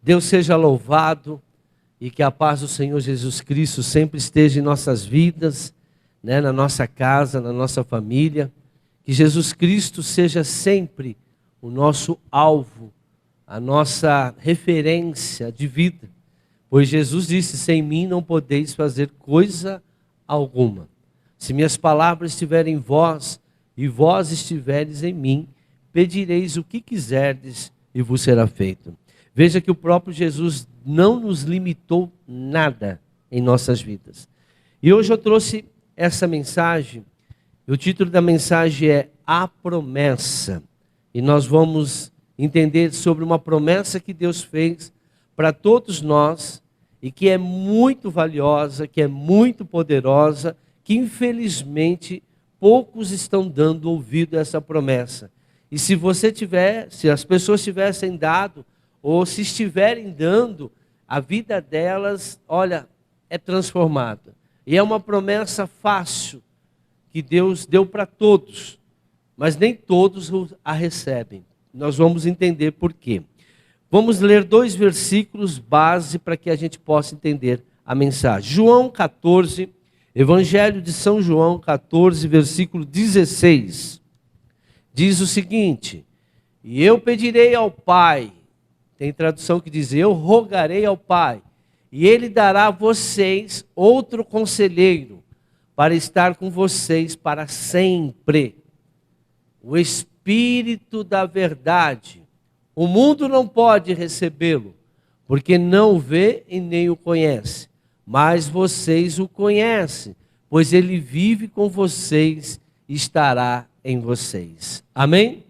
Deus seja louvado e que a paz do Senhor Jesus Cristo sempre esteja em nossas vidas, né, na nossa casa, na nossa família. Que Jesus Cristo seja sempre o nosso alvo, a nossa referência de vida. Pois Jesus disse: sem mim não podeis fazer coisa alguma. Se minhas palavras estiverem em vós e vós estiveres em mim, pedireis o que quiserdes e vos será feito. Veja que o próprio Jesus não nos limitou nada em nossas vidas. E hoje eu trouxe essa mensagem. O título da mensagem é A Promessa. E nós vamos entender sobre uma promessa que Deus fez para todos nós e que é muito valiosa, que é muito poderosa, que infelizmente poucos estão dando ouvido a essa promessa. E se as pessoas tivessem dado, ou se estiverem dando, a vida delas, olha, é transformada. E é uma promessa fácil que Deus deu para todos, mas nem todos a recebem. Nós vamos entender por quê. Vamos ler 2 versículos base para que a gente possa entender a mensagem. João 14, Evangelho de São João 14, versículo 16. Diz o seguinte: e eu pedirei ao Pai, tem tradução que diz: eu rogarei ao Pai, e Ele dará a vocês outro conselheiro, para estar com vocês para sempre. O Espírito da verdade. O mundo não pode recebê-lo, porque não o vê e nem o conhece. Mas vocês o conhecem, pois Ele vive com vocês e estará em vocês. Amém?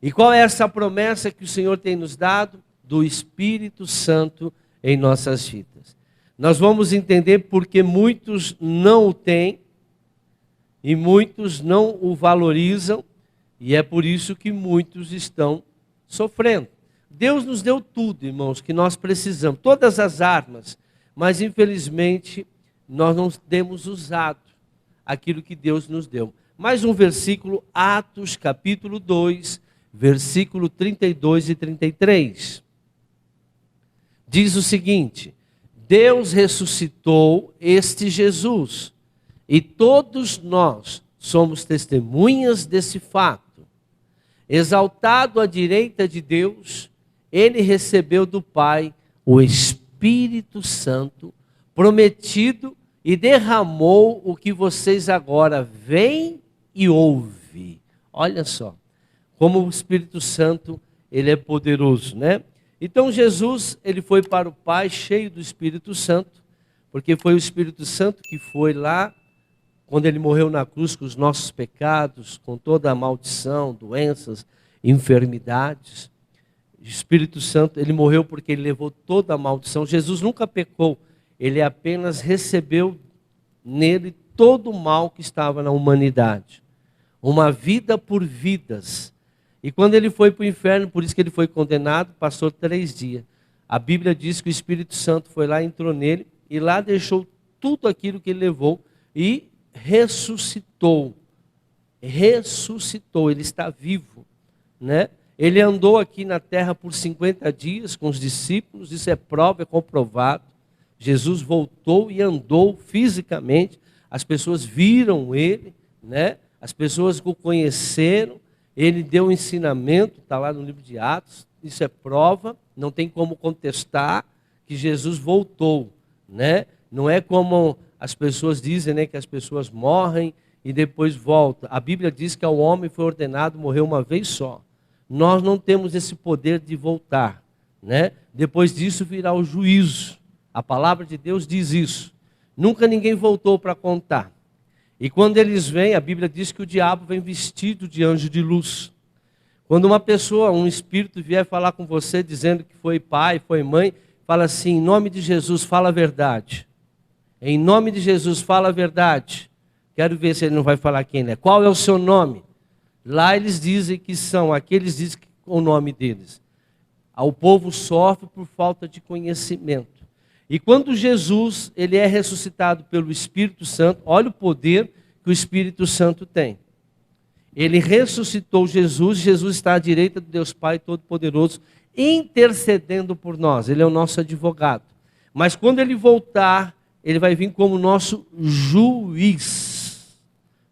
E qual é essa promessa que o Senhor tem nos dado? Do Espírito Santo em nossas vidas. Nós vamos entender porque muitos não o têm e muitos não o valorizam, e é por isso que muitos estão sofrendo. Deus nos deu tudo, irmãos, que nós precisamos, todas as armas, mas infelizmente nós não temos usado aquilo que Deus nos deu. Mais um versículo, Atos capítulo 2, versículo 32 e 33. Diz o seguinte: Deus ressuscitou este Jesus, e todos nós somos testemunhas desse fato. Exaltado à direita de Deus, Ele recebeu do Pai o Espírito Santo, prometido, e derramou o que vocês agora veem e ouvem. Olha só, como o Espírito Santo, Ele é poderoso, né? Então Jesus, Ele foi para o Pai cheio do Espírito Santo, porque foi o Espírito Santo que foi lá, quando Ele morreu na cruz com os nossos pecados, com toda a maldição, doenças, enfermidades. O Espírito Santo, Ele morreu porque Ele levou toda a maldição. Jesus nunca pecou, Ele apenas recebeu nele todo o mal que estava na humanidade. Uma vida por vidas. E quando Ele foi para o inferno, por isso que Ele foi condenado, passou 3 dias. A Bíblia diz que o Espírito Santo foi lá, entrou nele, e lá deixou tudo aquilo que Ele levou, e ressuscitou, Ele está vivo, né? Ele andou aqui na terra por 50 dias com os discípulos, isso é prova, é comprovado. Jesus voltou e andou fisicamente, as pessoas viram Ele, né? As pessoas o conheceram, Ele deu um ensinamento, está lá no livro de Atos, isso é prova, não tem como contestar que Jesus voltou, né? Não é como as pessoas dizem, né, que as pessoas morrem e depois voltam. A Bíblia diz que ao homem foi ordenado morrer uma vez só. Nós não temos esse poder de voltar, né? Depois disso virá o juízo. A palavra de Deus diz isso. Nunca ninguém voltou para contar. E quando eles vêm, a Bíblia diz que o diabo vem vestido de anjo de luz. Quando uma pessoa, um espírito vier falar com você dizendo que foi pai, foi mãe, fala assim: em nome de Jesus, fala a verdade. Em nome de Jesus, fala a verdade. Quero ver se ele não vai falar quem é. Qual é o seu nome? Lá eles dizem que são, aqueles dizem que o nome deles. O povo sofre por falta de conhecimento. E quando Jesus, ele é ressuscitado pelo Espírito Santo, olha o poder que o Espírito Santo tem. Ele ressuscitou Jesus, Jesus está à direita de Deus Pai Todo-Poderoso. intercedendo por nós. Ele é o nosso advogado. Mas quando ele voltar, ele vai vir como nosso juiz.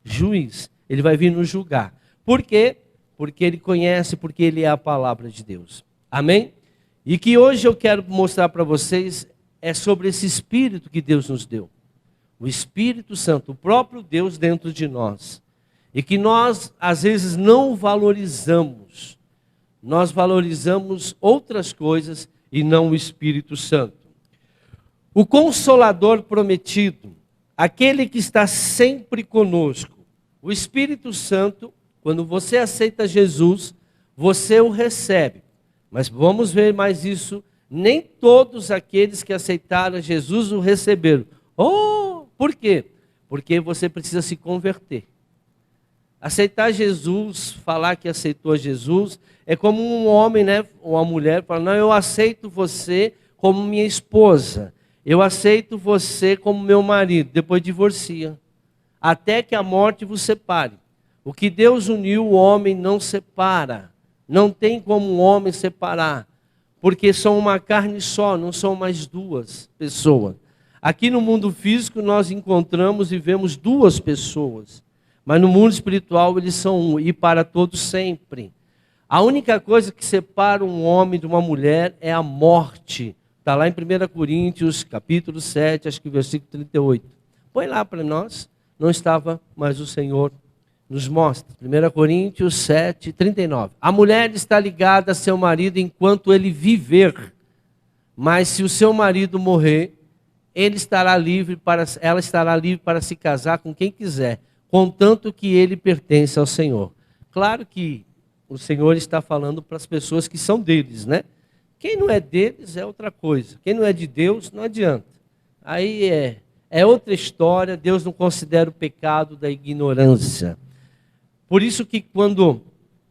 Juiz. Ele vai vir nos julgar. Por quê? Porque ele conhece, porque ele é a palavra de Deus. Amém? E que hoje eu quero mostrar para vocês é sobre esse Espírito que Deus nos deu. O Espírito Santo, o próprio Deus dentro de nós. E que nós, às vezes, não valorizamos. Nós valorizamos outras coisas e não o Espírito Santo. O Consolador prometido, aquele que está sempre conosco. O Espírito Santo, quando você aceita Jesus, você o recebe. Mas vamos ver mais isso. Nem todos aqueles que aceitaram Jesus o receberam. Oh, por quê? Porque você precisa se converter. Aceitar Jesus, falar que aceitou Jesus, é como um homem, né, ou uma mulher, fala, não, eu aceito você como minha esposa, eu aceito você como meu marido, depois divorcia, até que a morte vos separe. O que Deus uniu, o homem não separa, não tem como um homem separar, porque são uma carne só, não são mais duas pessoas. Aqui no mundo físico nós encontramos e vemos duas pessoas, mas no mundo espiritual eles são um, e para todos sempre. A única coisa que separa um homem de uma mulher é a morte. Está lá em 1 Coríntios, capítulo 7, acho que versículo 38. Põe lá para nós. Não estava, mas o Senhor nos mostra. 1 Coríntios 7, 39. A mulher está ligada a seu marido enquanto ele viver. Mas se o seu marido morrer, ela estará livre para se casar com quem quiser, contanto que ele pertence ao Senhor. Claro que o Senhor está falando para as pessoas que são deles, né? Quem não é deles é outra coisa. Quem não é de Deus, não adianta. Aí é outra história. Deus não considera o pecado da ignorância. Por isso que quando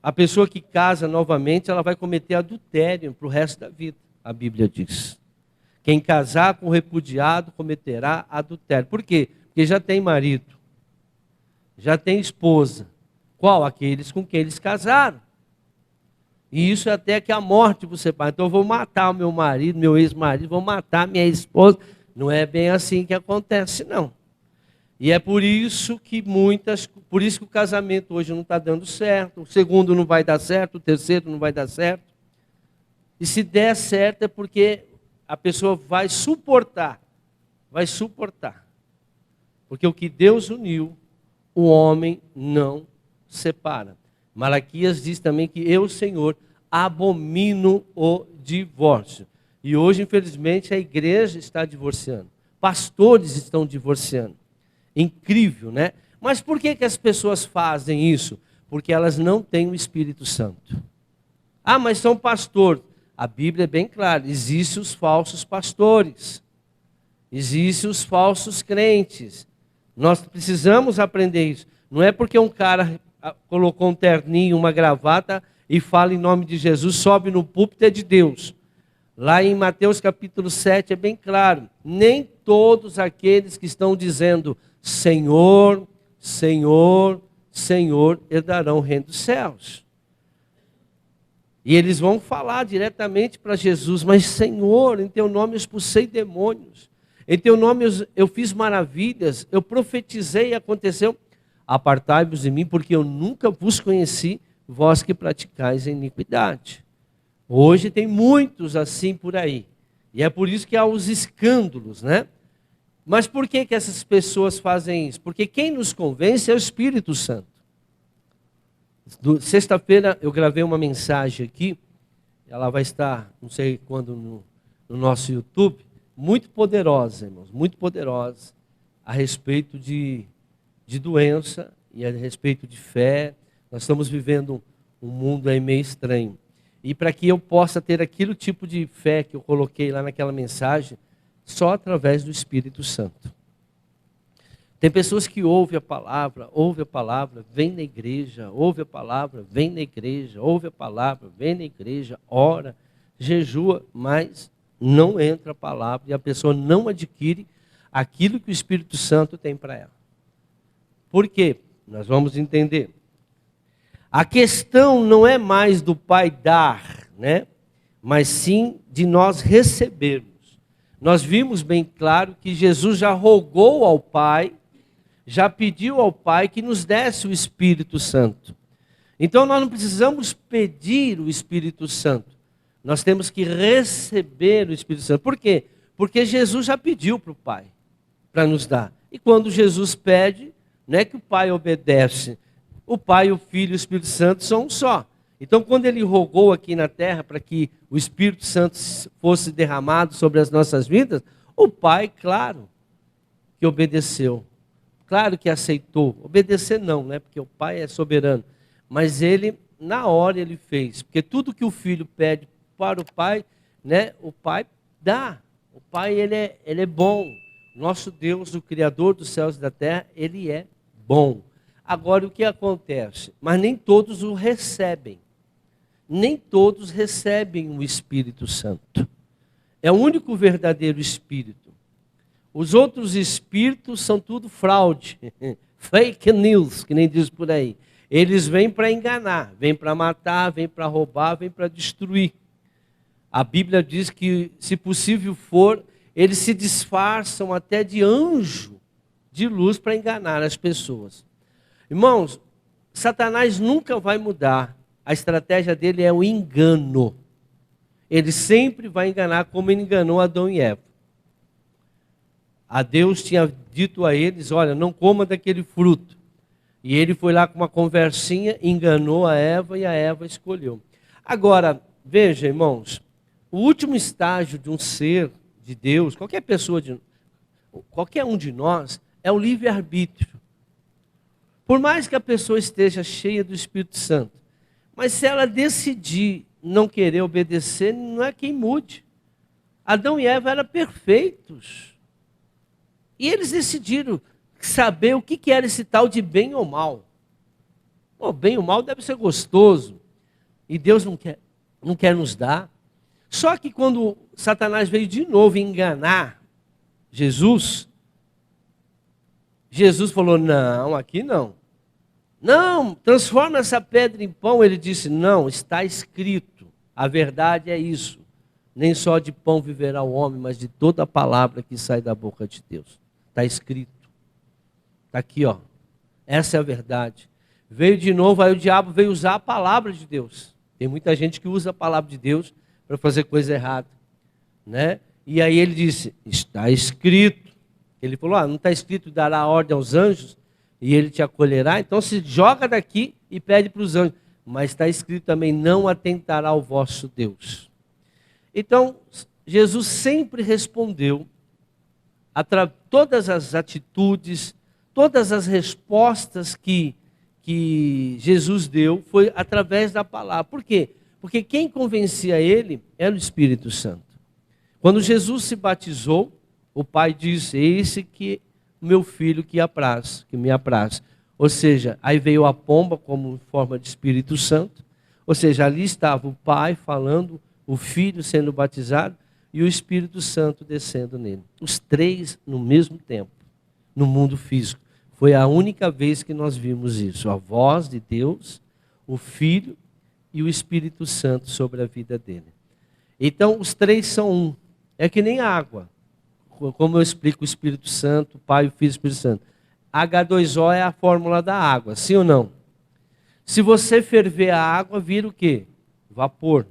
a pessoa que casa novamente, ela vai cometer adultério para o resto da vida, a Bíblia diz. Quem casar com o repudiado cometerá adultério. Por quê? Porque já tem marido. Já tem esposa. Qual? Aqueles com quem eles casaram. E isso é até que a morte você separa. Então eu vou matar o meu marido, meu ex-marido, vou matar minha esposa. Não é bem assim que acontece, não. E é por isso que o casamento hoje não está dando certo, o segundo não vai dar certo, o terceiro não vai dar certo. E se der certo é porque a pessoa vai suportar. Porque o que Deus uniu, o homem não separa. Malaquias diz também que eu, Senhor, abomino o divórcio. E hoje, infelizmente, a igreja está divorciando. Pastores estão divorciando. Incrível, né? Mas por que as pessoas fazem isso? Porque elas não têm o Espírito Santo. Ah, mas são pastores. A Bíblia é bem clara, existem os falsos pastores. Existem os falsos crentes. Nós precisamos aprender isso. Não é porque um cara colocou um terninho, uma gravata e fala em nome de Jesus, sobe no púlpito, é de Deus. Lá em Mateus capítulo 7 é bem claro. Nem todos aqueles que estão dizendo Senhor, Senhor, Senhor, herdarão o reino dos céus. E eles vão falar diretamente para Jesus, mas Senhor, em teu nome eu expulsei demônios. Em teu nome eu fiz maravilhas, eu profetizei e aconteceu. Apartai-vos de mim, porque eu nunca vos conheci, vós que praticais a iniquidade. Hoje tem muitos assim por aí. E é por isso que há os escândalos, né? Mas por que essas pessoas fazem isso? Porque quem nos convence é o Espírito Santo. Sexta-feira eu gravei uma mensagem aqui, ela vai estar, não sei quando, no nosso YouTube, muito poderosa, irmãos, muito poderosa, a respeito de doença e a respeito de fé. Nós estamos vivendo um mundo aí meio estranho. E para que eu possa ter aquele tipo de fé que eu coloquei lá naquela mensagem, só através do Espírito Santo. Tem pessoas que ouvem a palavra, vem na igreja, ouve a palavra, vem na igreja, ouve a palavra, vem na igreja, ora, jejua, mas não entra a palavra e a pessoa não adquire aquilo que o Espírito Santo tem para ela. Por quê? Nós vamos entender. A questão não é mais do Pai dar, né? mas sim de nós recebermos. Nós vimos bem claro que Jesus já rogou ao Pai, já pediu ao Pai que nos desse o Espírito Santo. Então nós não precisamos pedir o Espírito Santo, nós temos que receber o Espírito Santo. Por quê? Porque Jesus já pediu para o Pai, para nos dar. E quando Jesus pede, não é que o Pai obedece. O Pai, o Filho e o Espírito Santo são um só. Então, quando ele rogou aqui na terra para que o Espírito Santo fosse derramado sobre as nossas vidas, o Pai, claro, que obedeceu. Claro que aceitou. Obedecer não, né? Porque o Pai é soberano. Mas ele, na hora, ele fez. Porque tudo que o Filho pede para o Pai, né? O Pai dá. O Pai, ele é bom. Nosso Deus, o Criador dos céus e da terra, ele é bom. Agora, o que acontece? Mas nem todos o recebem. Nem todos recebem o Espírito Santo. É o único verdadeiro Espírito. Os outros espíritos são tudo fraude. Fake news, que nem diz por aí. Eles vêm para enganar, vêm para matar, vêm para roubar, vêm para destruir. A Bíblia diz que, se possível for, eles se disfarçam até de anjo de luz para enganar as pessoas. Irmãos, Satanás nunca vai mudar. A estratégia dele é o engano. Ele sempre vai enganar como ele enganou Adão e Eva. A Deus tinha dito a eles, olha, não coma daquele fruto. E ele foi lá com uma conversinha, enganou a Eva e a Eva escolheu. Agora, veja, irmãos, o último estágio de um ser de Deus, qualquer um de nós, é o livre-arbítrio. Por mais que a pessoa esteja cheia do Espírito Santo, mas se ela decidir não querer obedecer, não é quem mude. Adão e Eva eram perfeitos. E eles decidiram saber o que era esse tal de bem ou mal. Bom, bem ou mal deve ser gostoso. E Deus não quer nos dar. Só que quando Satanás veio de novo enganar Jesus, Jesus falou, não, aqui não. Não, transforma essa pedra em pão. Ele disse, não, está escrito. A verdade é isso. Nem só de pão viverá o homem, mas de toda a palavra que sai da boca de Deus. Está escrito. Está aqui, ó. Essa é a verdade. Veio de novo, aí o diabo veio usar a palavra de Deus. Tem muita gente que usa a palavra de Deus para fazer coisa errada, né? E aí ele disse, está escrito. Ele falou, não está escrito, dará ordem aos anjos e ele te acolherá. Então se joga daqui e pede para os anjos. Mas está escrito também, não atentará ao vosso Deus. Então, Jesus sempre respondeu a todas as atitudes, todas as respostas que Jesus deu, foi através da palavra. Por quê? Porque quem convencia ele era o Espírito Santo. Quando Jesus se batizou, o Pai disse, esse que meu filho que me apraz. Ou seja, aí veio a pomba como forma de Espírito Santo. Ou seja, ali estava o Pai falando, o Filho sendo batizado e o Espírito Santo descendo nele. Os três no mesmo tempo, no mundo físico. Foi a única vez que nós vimos isso. A voz de Deus, o Filho e o Espírito Santo sobre a vida dele. Então, os três são um. É que nem a água. Como eu explico o Espírito Santo, o Pai, o Filho e o Espírito Santo. H2O é a fórmula da água, sim ou não? Se você ferver a água, vira o quê? Vapor,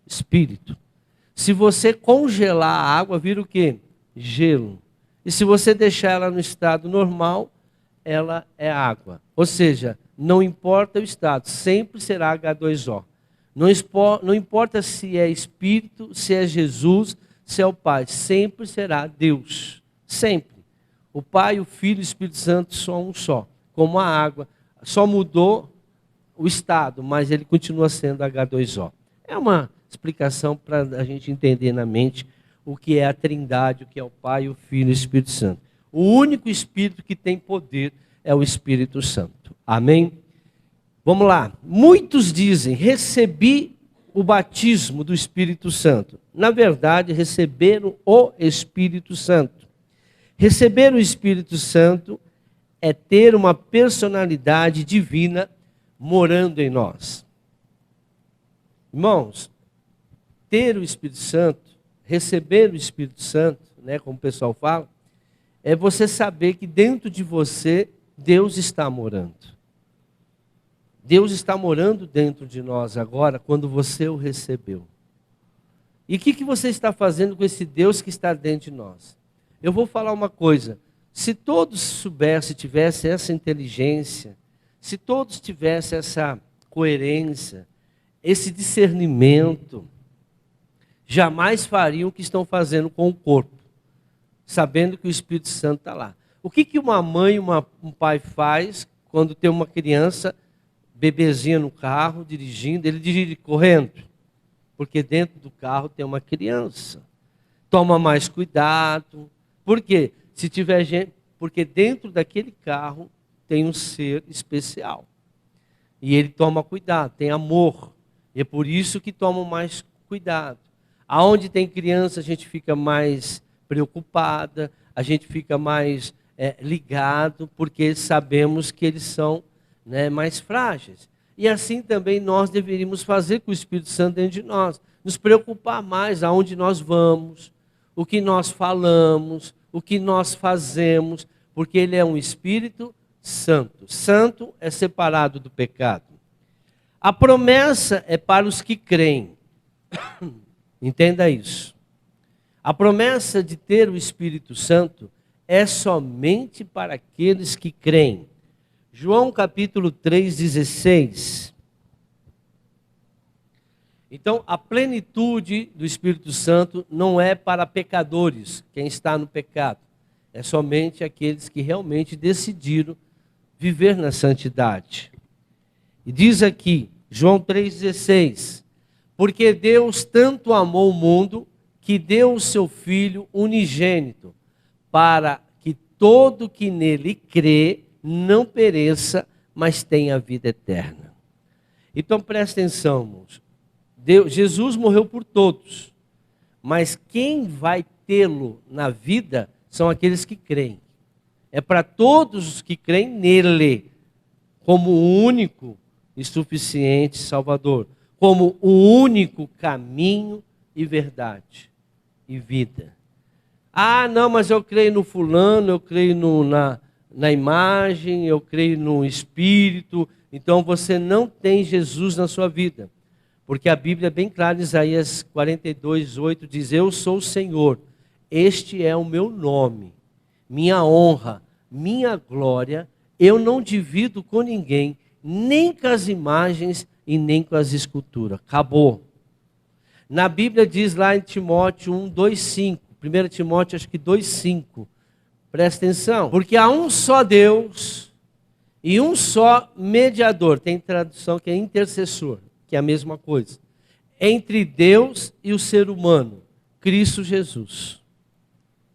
espírito. Se você congelar a água, vira o quê? Gelo. E se você deixar ela no estado normal, ela é água. Ou seja, não importa o estado, sempre será H2O. Não importa se é Espírito, se é Jesus, se é o Pai, sempre será Deus. Sempre. O Pai, o Filho e o Espírito Santo são um só. Como a água, só mudou o estado, mas ele continua sendo H2O. É uma explicação para a gente entender na mente o que é a Trindade, o que é o Pai, o Filho e o Espírito Santo. O único Espírito que tem poder é o Espírito Santo. Amém? Vamos lá. Muitos dizem, recebi o batismo do Espírito Santo. Na verdade, receberam o Espírito Santo. Receber o Espírito Santo é ter uma personalidade divina morando em nós. Irmãos, ter o Espírito Santo, receber o Espírito Santo, né, como o pessoal fala, é você saber que dentro de você Deus está morando. Deus está morando dentro de nós agora, quando você o recebeu. E o que você está fazendo com esse Deus que está dentro de nós? Eu vou falar uma coisa. Se todos soubessem, tivessem essa inteligência, se todos tivessem essa coerência, esse discernimento, jamais fariam o que estão fazendo com o corpo, sabendo que o Espírito Santo está lá. O que uma mãe e um pai faz quando tem uma criança, bebezinha no carro, dirigindo, ele dirige correndo, porque dentro do carro tem uma criança. Toma mais cuidado. Por quê? Se tiver gente, porque dentro daquele carro tem um ser especial. E ele toma cuidado, tem amor. E é por isso que toma mais cuidado. Aonde tem criança, a gente fica mais preocupada, a gente fica mais ligado, porque sabemos que eles são, né, mais frágeis. E assim também nós deveríamos fazer com o Espírito Santo dentro de nós. Nos preocupar mais aonde nós vamos, o que nós falamos, o que nós fazemos, porque ele é um Espírito Santo. Santo é separado do pecado. A promessa é para os que creem. Entenda isso. A promessa de ter o Espírito Santo é somente para aqueles que creem. João capítulo 3,16. Então, a plenitude do Espírito Santo não é para pecadores, quem está no pecado. É somente aqueles que realmente decidiram viver na santidade. E diz aqui, João 3,16, porque Deus tanto amou o mundo que deu o seu Filho unigênito, para que todo que nele crê não pereça, mas tenha vida eterna. Então presta atenção, irmãos. Jesus morreu por todos, mas quem vai tê-lo na vida são aqueles que creem. É para todos os que creem nele, como o único e suficiente Salvador, como o único caminho e verdade e vida. Ah, não, mas eu creio no fulano, eu creio na imagem, eu creio no Espírito. Então você não tem Jesus na sua vida. Porque a Bíblia é bem clara, em Isaías 42:8 diz, eu sou o Senhor, este é o meu nome, minha honra, minha glória, eu não divido com ninguém, nem com as imagens e nem com as esculturas. Acabou. Na Bíblia diz lá em Timóteo 1:2:5, 1 Timóteo acho que 2:5, presta atenção, porque há um só Deus e um só mediador, tem tradução que é intercessor, que é a mesma coisa, entre Deus e o ser humano, Cristo Jesus.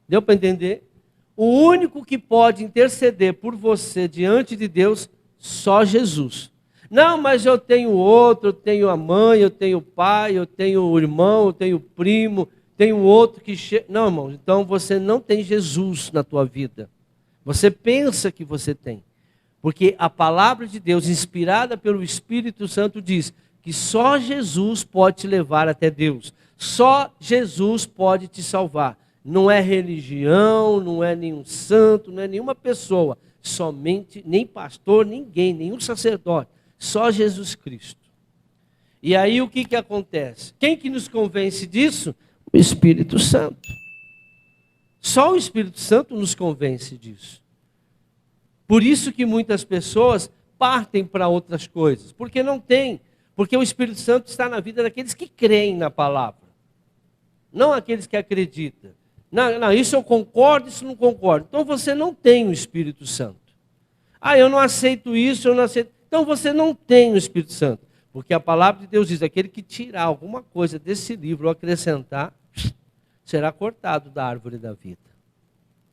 Deu para entender? O único que pode interceder por você diante de Deus, só Jesus. Não, mas eu tenho outro, eu tenho a mãe, eu tenho o pai, eu tenho o irmão, eu tenho o primo, tenho outro que chega. Não, irmão, então você não tem Jesus na tua vida. Você pensa que você tem. Porque a palavra de Deus, inspirada pelo Espírito Santo, diz que só Jesus pode te levar até Deus. Só Jesus pode te salvar. Não é religião, não é nenhum santo, não é nenhuma pessoa. Somente, nem pastor, ninguém, nenhum sacerdote. Só Jesus Cristo. E aí o que acontece? Quem que nos convence disso? O Espírito Santo. Só o Espírito Santo nos convence disso. Por isso que muitas pessoas partem para outras coisas. Porque não tem. Porque o Espírito Santo está na vida daqueles que creem na palavra. Não aqueles que acreditam. Não, isso eu concordo, isso não concordo. Então você não tem o Espírito Santo. Ah, eu não aceito isso, eu não aceito. Então você não tem o Espírito Santo. Porque a palavra de Deus diz, aquele que tirar alguma coisa desse livro ou acrescentar, será cortado da árvore da vida.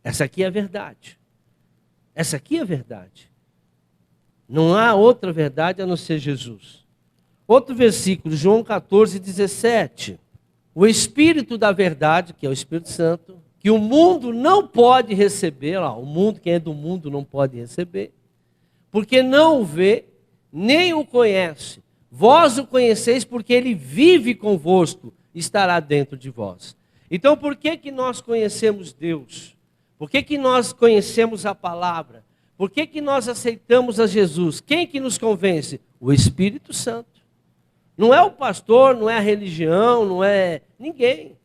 Essa aqui é a verdade. Essa aqui é a verdade. Não há outra verdade a não ser Jesus. Outro versículo, João 14:17. O Espírito da verdade, que é o Espírito Santo, que o mundo não pode receber, o mundo, quem é do mundo não pode receber, porque não o vê, nem o conhece. Vós o conheceis porque ele vive convosco estará dentro de vós. Então, por que que nós conhecemos Deus? Por que que nós conhecemos a palavra? Por que que nós aceitamos a Jesus? Quem que nos convence? O Espírito Santo. Não é o pastor, não é a religião, não é ninguém.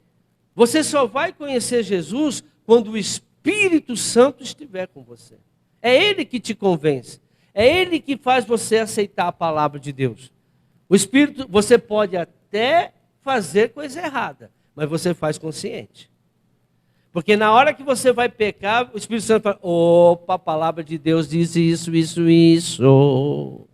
Você só vai conhecer Jesus quando o Espírito Santo estiver com você. É Ele que te convence. É Ele que faz você aceitar a palavra de Deus. O Espírito, você pode até fazer coisa errada, mas você faz consciente. Porque na hora que você vai pecar, o Espírito Santo fala, opa, a palavra de Deus diz isso, isso, isso.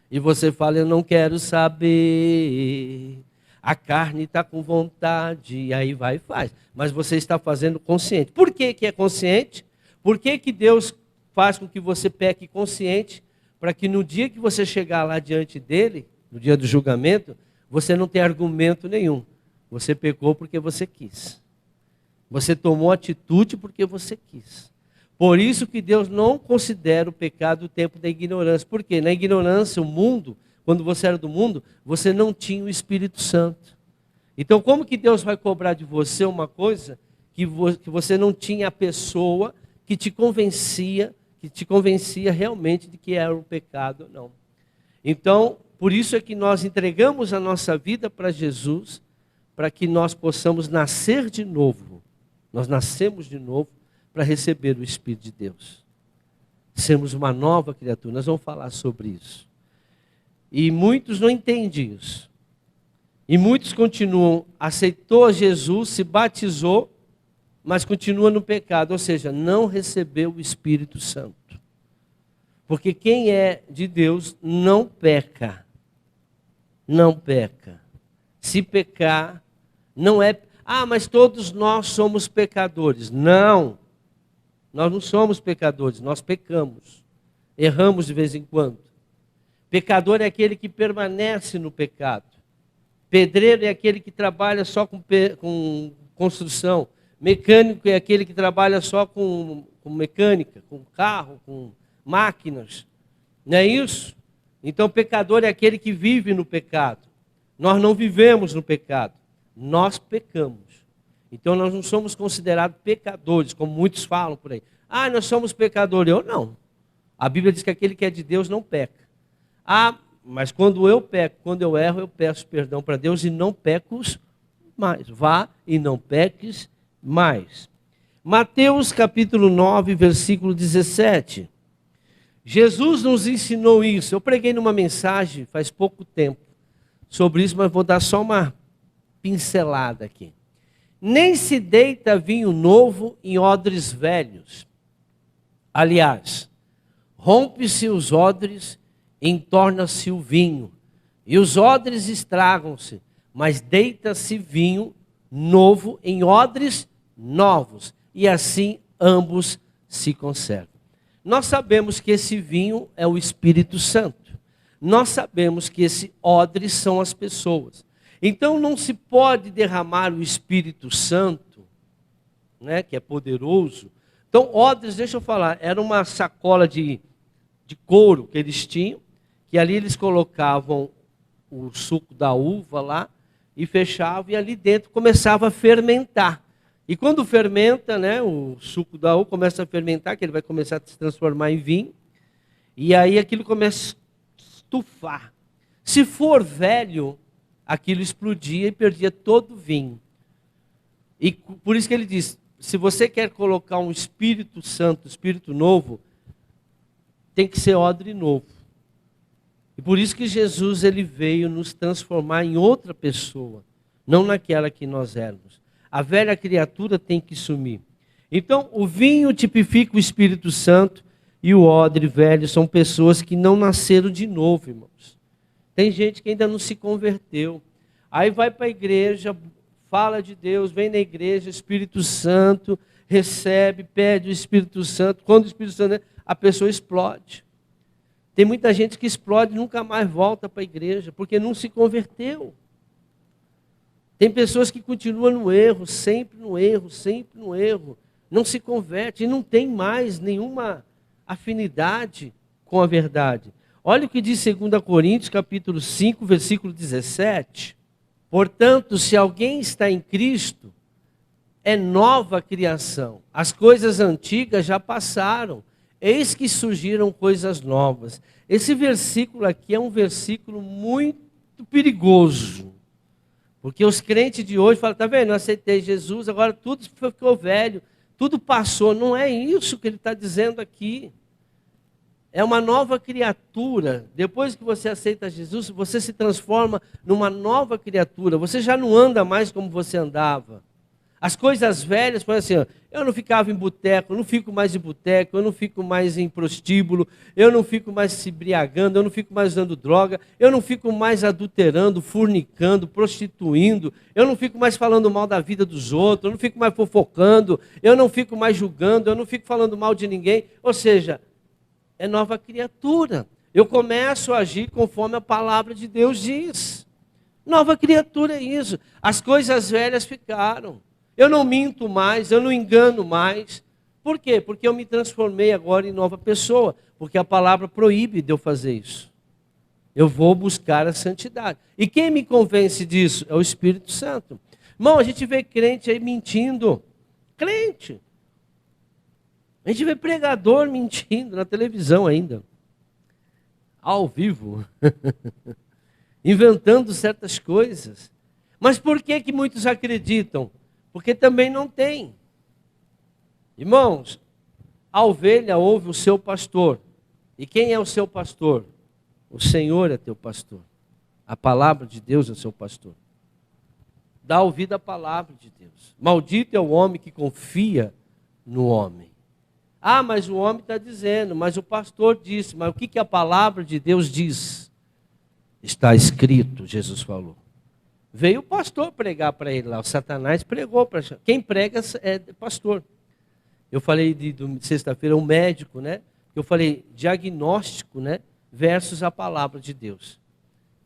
E você fala, eu não quero saber. A carne está com vontade, e aí vai e faz. Mas você está fazendo consciente. Por que que é consciente? Por que que Deus faz com que você peque consciente? Para que no dia que você chegar lá diante dele, no dia do julgamento, você não tenha argumento nenhum. Você pecou porque você quis. Você tomou atitude porque você quis. Por isso que Deus não considera o pecado o tempo da ignorância. Por quê? Na ignorância, o mundo, quando você era do mundo, você não tinha o Espírito Santo. Então, como que Deus vai cobrar de você uma coisa que você não tinha a pessoa que te convencia realmente de que era um pecado ou não? Então, por isso é que nós entregamos a nossa vida para Jesus, para que nós possamos nascer de novo. Nós nascemos de novo para receber o Espírito de Deus. Sermos uma nova criatura. Nós vamos falar sobre isso. E muitos não entendem isso. E muitos continuam, aceitou Jesus, se batizou, mas continua no pecado. Ou seja, não recebeu o Espírito Santo. Porque quem é de Deus não peca. Não peca. Se pecar, não é... Ah, mas todos nós somos pecadores. Não. Nós não somos pecadores, nós pecamos. Erramos de vez em quando. Pecador é aquele que permanece no pecado. Pedreiro é aquele que trabalha só com construção. Mecânico é aquele que trabalha só com mecânica, com carro, com máquinas. Não é isso? Então, pecador é aquele que vive no pecado. Nós não vivemos no pecado. Nós pecamos. Então nós não somos considerados pecadores, como muitos falam por aí. Ah, nós somos pecadores. Eu não. A Bíblia diz que aquele que é de Deus não peca. Ah, mas quando eu peco, quando eu erro, eu peço perdão para Deus e não peco mais. Vá e não peques mais. Mateus capítulo 9, versículo 17. Jesus nos ensinou isso. Eu preguei numa mensagem faz pouco tempo sobre isso, mas vou dar só uma pincelada aqui. Nem se deita vinho novo em odres velhos. Aliás, rompe-se os odres, entorna-se o vinho, e os odres estragam-se, mas deita-se vinho novo em odres novos, e assim ambos se conservam. Nós sabemos que esse vinho é o Espírito Santo. Nós sabemos que esse odre são as pessoas. Então não se pode derramar o Espírito Santo, né, que é poderoso. Então, odres, deixa eu falar, era uma sacola de couro que eles tinham, que ali eles colocavam o suco da uva lá e fechavam, e ali dentro começava a fermentar. E quando fermenta, né, o suco da uva começa a fermentar, que ele vai começar a se transformar em vinho, e aí aquilo começa a estufar. Se for velho, aquilo explodia e perdia todo o vinho. E por isso que ele diz, se você quer colocar um Espírito Santo, Espírito novo, tem que ser odre novo. E por isso que Jesus ele veio nos transformar em outra pessoa, não naquela que nós éramos. A velha criatura tem que sumir. Então, o vinho tipifica o Espírito Santo e o odre velho são pessoas que não nasceram de novo, irmãos. Tem gente que ainda não se converteu. Aí vai para a igreja, fala de Deus, vem na igreja, Espírito Santo, recebe, pede o Espírito Santo. Quando o Espírito Santo, a pessoa explode. Tem muita gente que explode e nunca mais volta para a igreja, porque não se converteu. Tem pessoas que continuam no erro, sempre no erro, sempre no erro. Não se converte e não tem mais nenhuma afinidade com a verdade. Olha o que diz 2 Coríntios, capítulo 5, versículo 17. Portanto, se alguém está em Cristo, é nova criação. As coisas antigas já passaram. Eis que surgiram coisas novas. Esse versículo aqui é um versículo muito perigoso. Porque os crentes de hoje falam, tá vendo, eu aceitei Jesus, agora tudo ficou velho, tudo passou. Não é isso que ele está dizendo aqui. É uma nova criatura. Depois que você aceita Jesus, você se transforma numa nova criatura. Você já não anda mais como você andava. As coisas velhas, por assim, eu não ficava em boteco, eu não fico mais em boteco, eu não fico mais em prostíbulo, eu não fico mais se embriagando, eu não fico mais usando droga, eu não fico mais adulterando, fornicando, prostituindo, eu não fico mais falando mal da vida dos outros, eu não fico mais fofocando, eu não fico mais julgando, eu não fico falando mal de ninguém. Ou seja, é nova criatura. Eu começo a agir conforme a palavra de Deus diz. Nova criatura é isso. As coisas velhas ficaram. Eu não minto mais, eu não engano mais. Por quê? Porque eu me transformei agora em nova pessoa. Porque a palavra proíbe de eu fazer isso. Eu vou buscar a santidade. E quem me convence disso? É o Espírito Santo. Irmão, a gente vê crente aí mentindo. Crente. A gente vê pregador mentindo na televisão ainda. Ao vivo. Inventando certas coisas. Mas por que muitos acreditam? Porque também não tem. Irmãos, a ovelha ouve o seu pastor. E quem é o seu pastor? O Senhor é teu pastor. A palavra de Deus é o seu pastor. Dá ouvido à palavra de Deus. Maldito é o homem que confia no homem. Ah, mas o homem está dizendo, mas o pastor disse. Mas o que a palavra de Deus diz? Está escrito, Jesus falou. Veio o pastor pregar para ele lá, o Satanás pregou para ele. Quem prega é pastor. Eu falei de sexta-feira, um médico, né? Eu falei diagnóstico, né? Versus a palavra de Deus.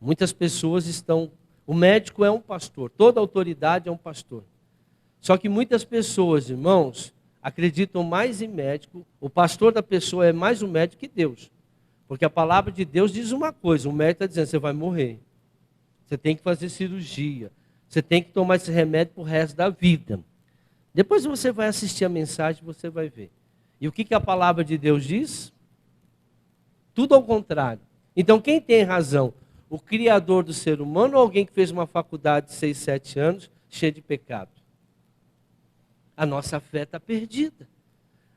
Muitas pessoas estão... O médico é um pastor, toda autoridade é um pastor. Só que muitas pessoas, irmãos, acreditam mais em médico, o pastor da pessoa é mais um médico que Deus. Porque a palavra de Deus diz uma coisa, o médico está dizendo, você vai morrer. Você tem que fazer cirurgia. Você tem que tomar esse remédio para o resto da vida. Depois você vai assistir a mensagem e você vai ver. E o que a palavra de Deus diz? Tudo ao contrário. Então quem tem razão? O criador do ser humano ou alguém que fez uma faculdade de 6, 7 anos, cheio de pecado? A nossa fé está perdida.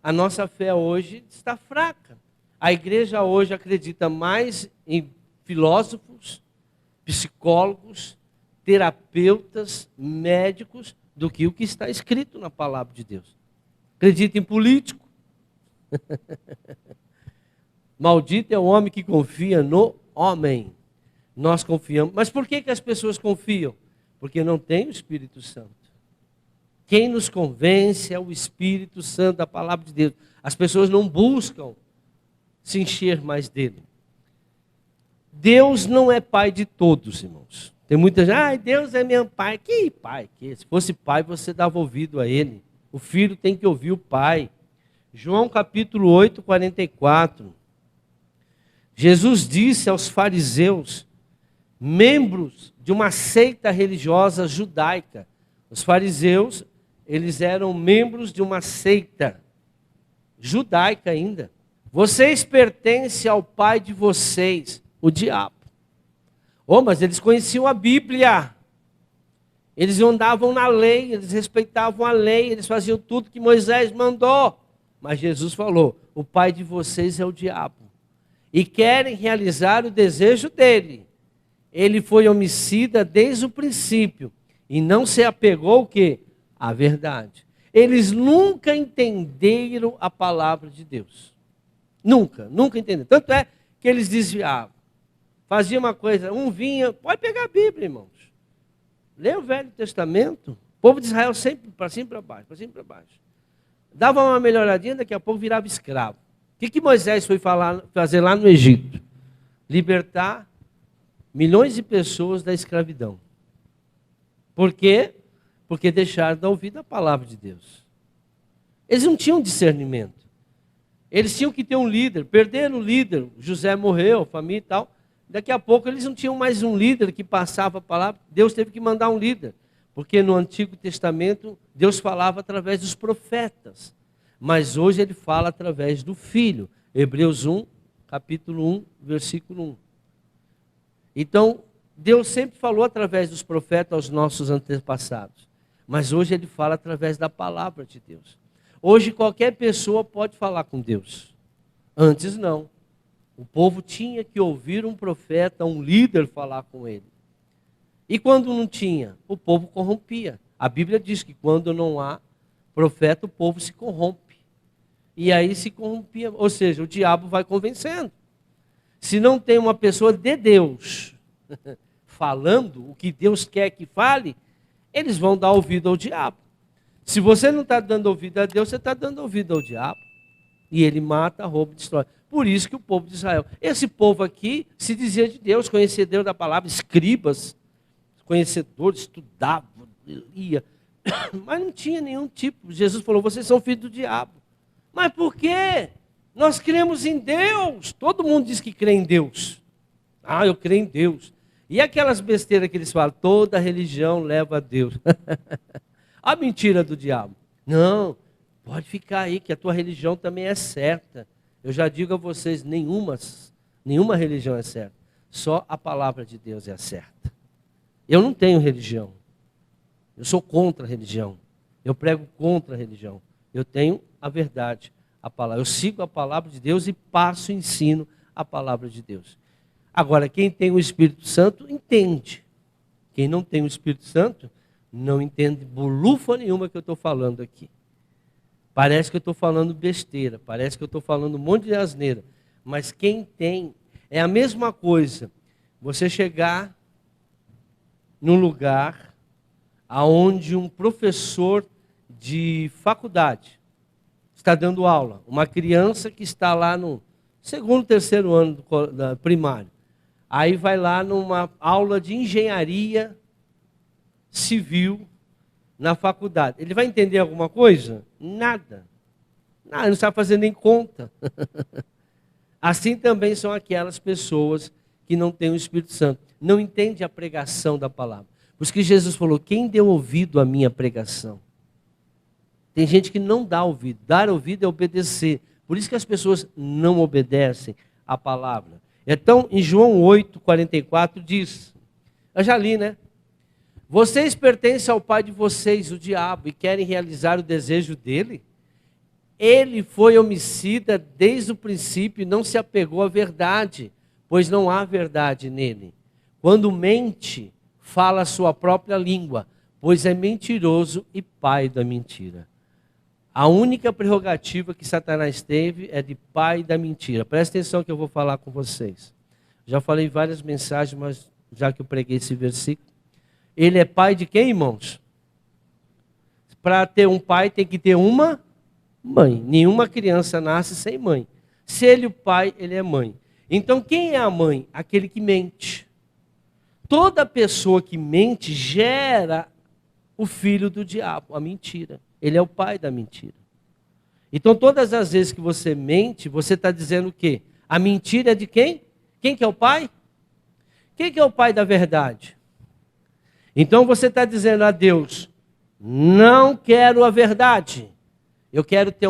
A nossa fé hoje está fraca. A igreja hoje acredita mais em filósofos, psicólogos, terapeutas, médicos, do que o que está escrito na palavra de Deus. Acredita em político. Maldito é o homem que confia no homem. Nós confiamos. Mas por que as pessoas confiam? Porque não tem o Espírito Santo. Quem nos convence é o Espírito Santo, a palavra de Deus. As pessoas não buscam se encher mais dele. Deus não é pai de todos, irmãos. Tem muita gente, Deus é meu pai. Que pai? Se fosse pai, você dava ouvido a ele. O filho tem que ouvir o pai. João capítulo 8, 44. Jesus disse aos fariseus, membros de uma seita religiosa judaica. Os fariseus, eles eram membros de uma seita judaica ainda. Vocês pertencem ao pai de vocês, o diabo. Oh, mas eles conheciam a Bíblia. Eles andavam na lei, eles respeitavam a lei, eles faziam tudo que Moisés mandou. Mas Jesus falou, o pai de vocês é o diabo. E querem realizar o desejo dele. Ele foi homicida desde o princípio. E não se apegou o quê? À verdade. Eles nunca entenderam a palavra de Deus. Nunca entenderam. Tanto é que eles desviavam. Fazia uma coisa, um vinha, pode pegar a Bíblia, irmãos. Lê o Velho Testamento. O povo de Israel sempre para cima e para baixo, para cima e para baixo. Dava uma melhoradinha, daqui a pouco virava escravo. O que Moisés foi fazer lá no Egito? Libertar milhões de pessoas da escravidão. Por quê? Porque deixaram de ouvir a palavra de Deus. Eles não tinham discernimento. Eles tinham que ter um líder. Perderam o líder. José morreu, a família e tal. Daqui a pouco eles não tinham mais um líder que passava a palavra. Deus teve que mandar um líder. Porque no Antigo Testamento, Deus falava através dos profetas. Mas hoje ele fala através do Filho. Hebreus 1, capítulo 1, versículo 1. Então, Deus sempre falou através dos profetas aos nossos antepassados. Mas hoje ele fala através da palavra de Deus. Hoje qualquer pessoa pode falar com Deus. Antes não. O povo tinha que ouvir um profeta, um líder falar com ele. E quando não tinha, o povo corrompia. A Bíblia diz que quando não há profeta, o povo se corrompe. E aí se corrompia, ou seja, o diabo vai convencendo. Se não tem uma pessoa de Deus falando o que Deus quer que fale, eles vão dar ouvido ao diabo. Se você não está dando ouvido a Deus, você está dando ouvido ao diabo. E ele mata, rouba e destrói. Por isso que o povo de Israel, esse povo aqui se dizia de Deus, conhecedor da palavra, escribas, conhecedores, estudavam, lia, mas não tinha nenhum tipo. Jesus falou, vocês são filhos do diabo. Mas por quê? Nós cremos em Deus. Todo mundo diz que crê em Deus. Ah, eu creio em Deus. E aquelas besteiras que eles falam, toda religião leva a Deus. A mentira do diabo. Não, pode ficar aí que a tua religião também é certa. Eu já digo a vocês, nenhuma religião é certa. Só a palavra de Deus é a certa. Eu não tenho religião. Eu sou contra a religião. Eu prego contra a religião. Eu tenho a verdade, a palavra. Eu sigo a palavra de Deus e passo e ensino a palavra de Deus. Agora, quem tem o Espírito Santo, entende. Quem não tem o Espírito Santo, não entende bolufa nenhuma que eu estou falando aqui. Parece que eu estou falando besteira, parece que eu estou falando um monte de asneira. Mas quem tem, é a mesma coisa. Você chegar num lugar onde um professor de faculdade está dando aula. Uma criança que está lá no segundo, terceiro ano da primário. Aí vai lá numa aula de engenharia civil na faculdade. Ele vai entender alguma coisa? Nada. Não, não sabe fazer nem conta. Assim também são aquelas pessoas que não têm o Espírito Santo. Não entende a pregação da palavra. Por isso que Jesus falou, quem deu ouvido à minha pregação? Tem gente que não dá ouvido. Dar ouvido é obedecer. Por isso que as pessoas não obedecem à palavra. Então, em João 8:44 diz, eu já li, né? Vocês pertencem ao pai de vocês, o diabo, e querem realizar o desejo dele? Ele foi homicida desde o princípio e não se apegou à verdade, pois não há verdade nele. Quando mente, fala a sua própria língua, pois é mentiroso e pai da mentira. A única prerrogativa que Satanás teve é de pai da mentira. Presta atenção que eu vou falar com vocês. Já falei várias mensagens, mas já que eu preguei esse versículo. Ele é pai de quem, irmãos? Para ter um pai tem que ter uma mãe. Nenhuma criança nasce sem mãe. Se ele é o pai, ele é mãe. Então quem é a mãe? Aquele que mente. Toda pessoa que mente gera o filho do diabo, a mentira. Ele é o pai da mentira. Então todas as vezes que você mente, você está dizendo o quê? A mentira é de quem? Quem que é o pai? Quem que é o pai da verdade? Então você está dizendo a Deus, não quero a verdade. Eu quero ter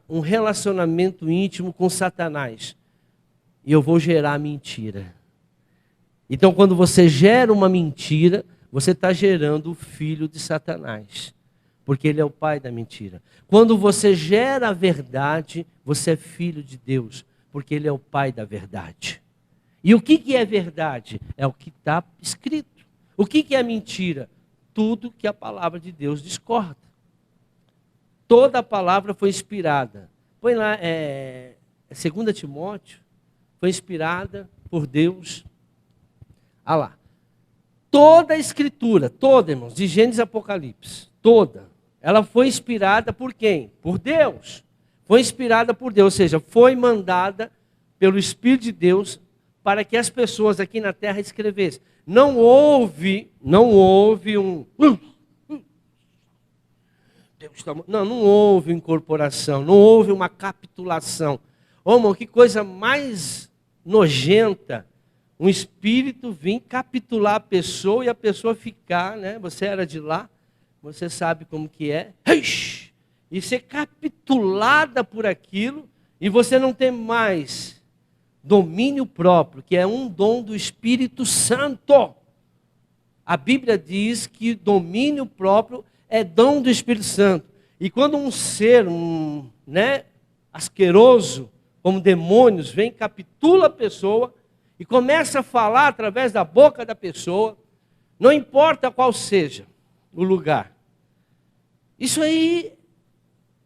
um relacionamento íntimo com Satanás. E eu vou gerar mentira. Então quando você gera uma mentira, você está gerando o filho de Satanás. Porque ele é o pai da mentira. Quando você gera a verdade, você é filho de Deus. Porque ele é o pai da verdade. E o que é verdade? É o que está escrito. O que é mentira? Tudo que a palavra de Deus discorda. Toda a palavra foi inspirada. Põe lá, 2 Timóteo, foi inspirada por Deus. Ah lá. Toda a escritura, toda, irmãos, de Gênesis e Apocalipse, toda, ela foi inspirada por quem? Por Deus. Foi inspirada por Deus, ou seja, foi mandada pelo Espírito de Deus para que as pessoas aqui na terra escrevessem. Não houve um... Não houve incorporação, não houve uma capitulação. Ô, irmão, que coisa mais nojenta um espírito vir capitular a pessoa e a pessoa ficar, né? Você era de lá, você sabe como que é. E ser capitulada por aquilo e você não ter mais domínio próprio, que é um dom do Espírito Santo. A Bíblia diz que domínio próprio é dom do Espírito Santo. E quando um ser, asqueroso, como demônios, vem, capitula a pessoa e começa a falar através da boca da pessoa, não importa qual seja o lugar. Isso aí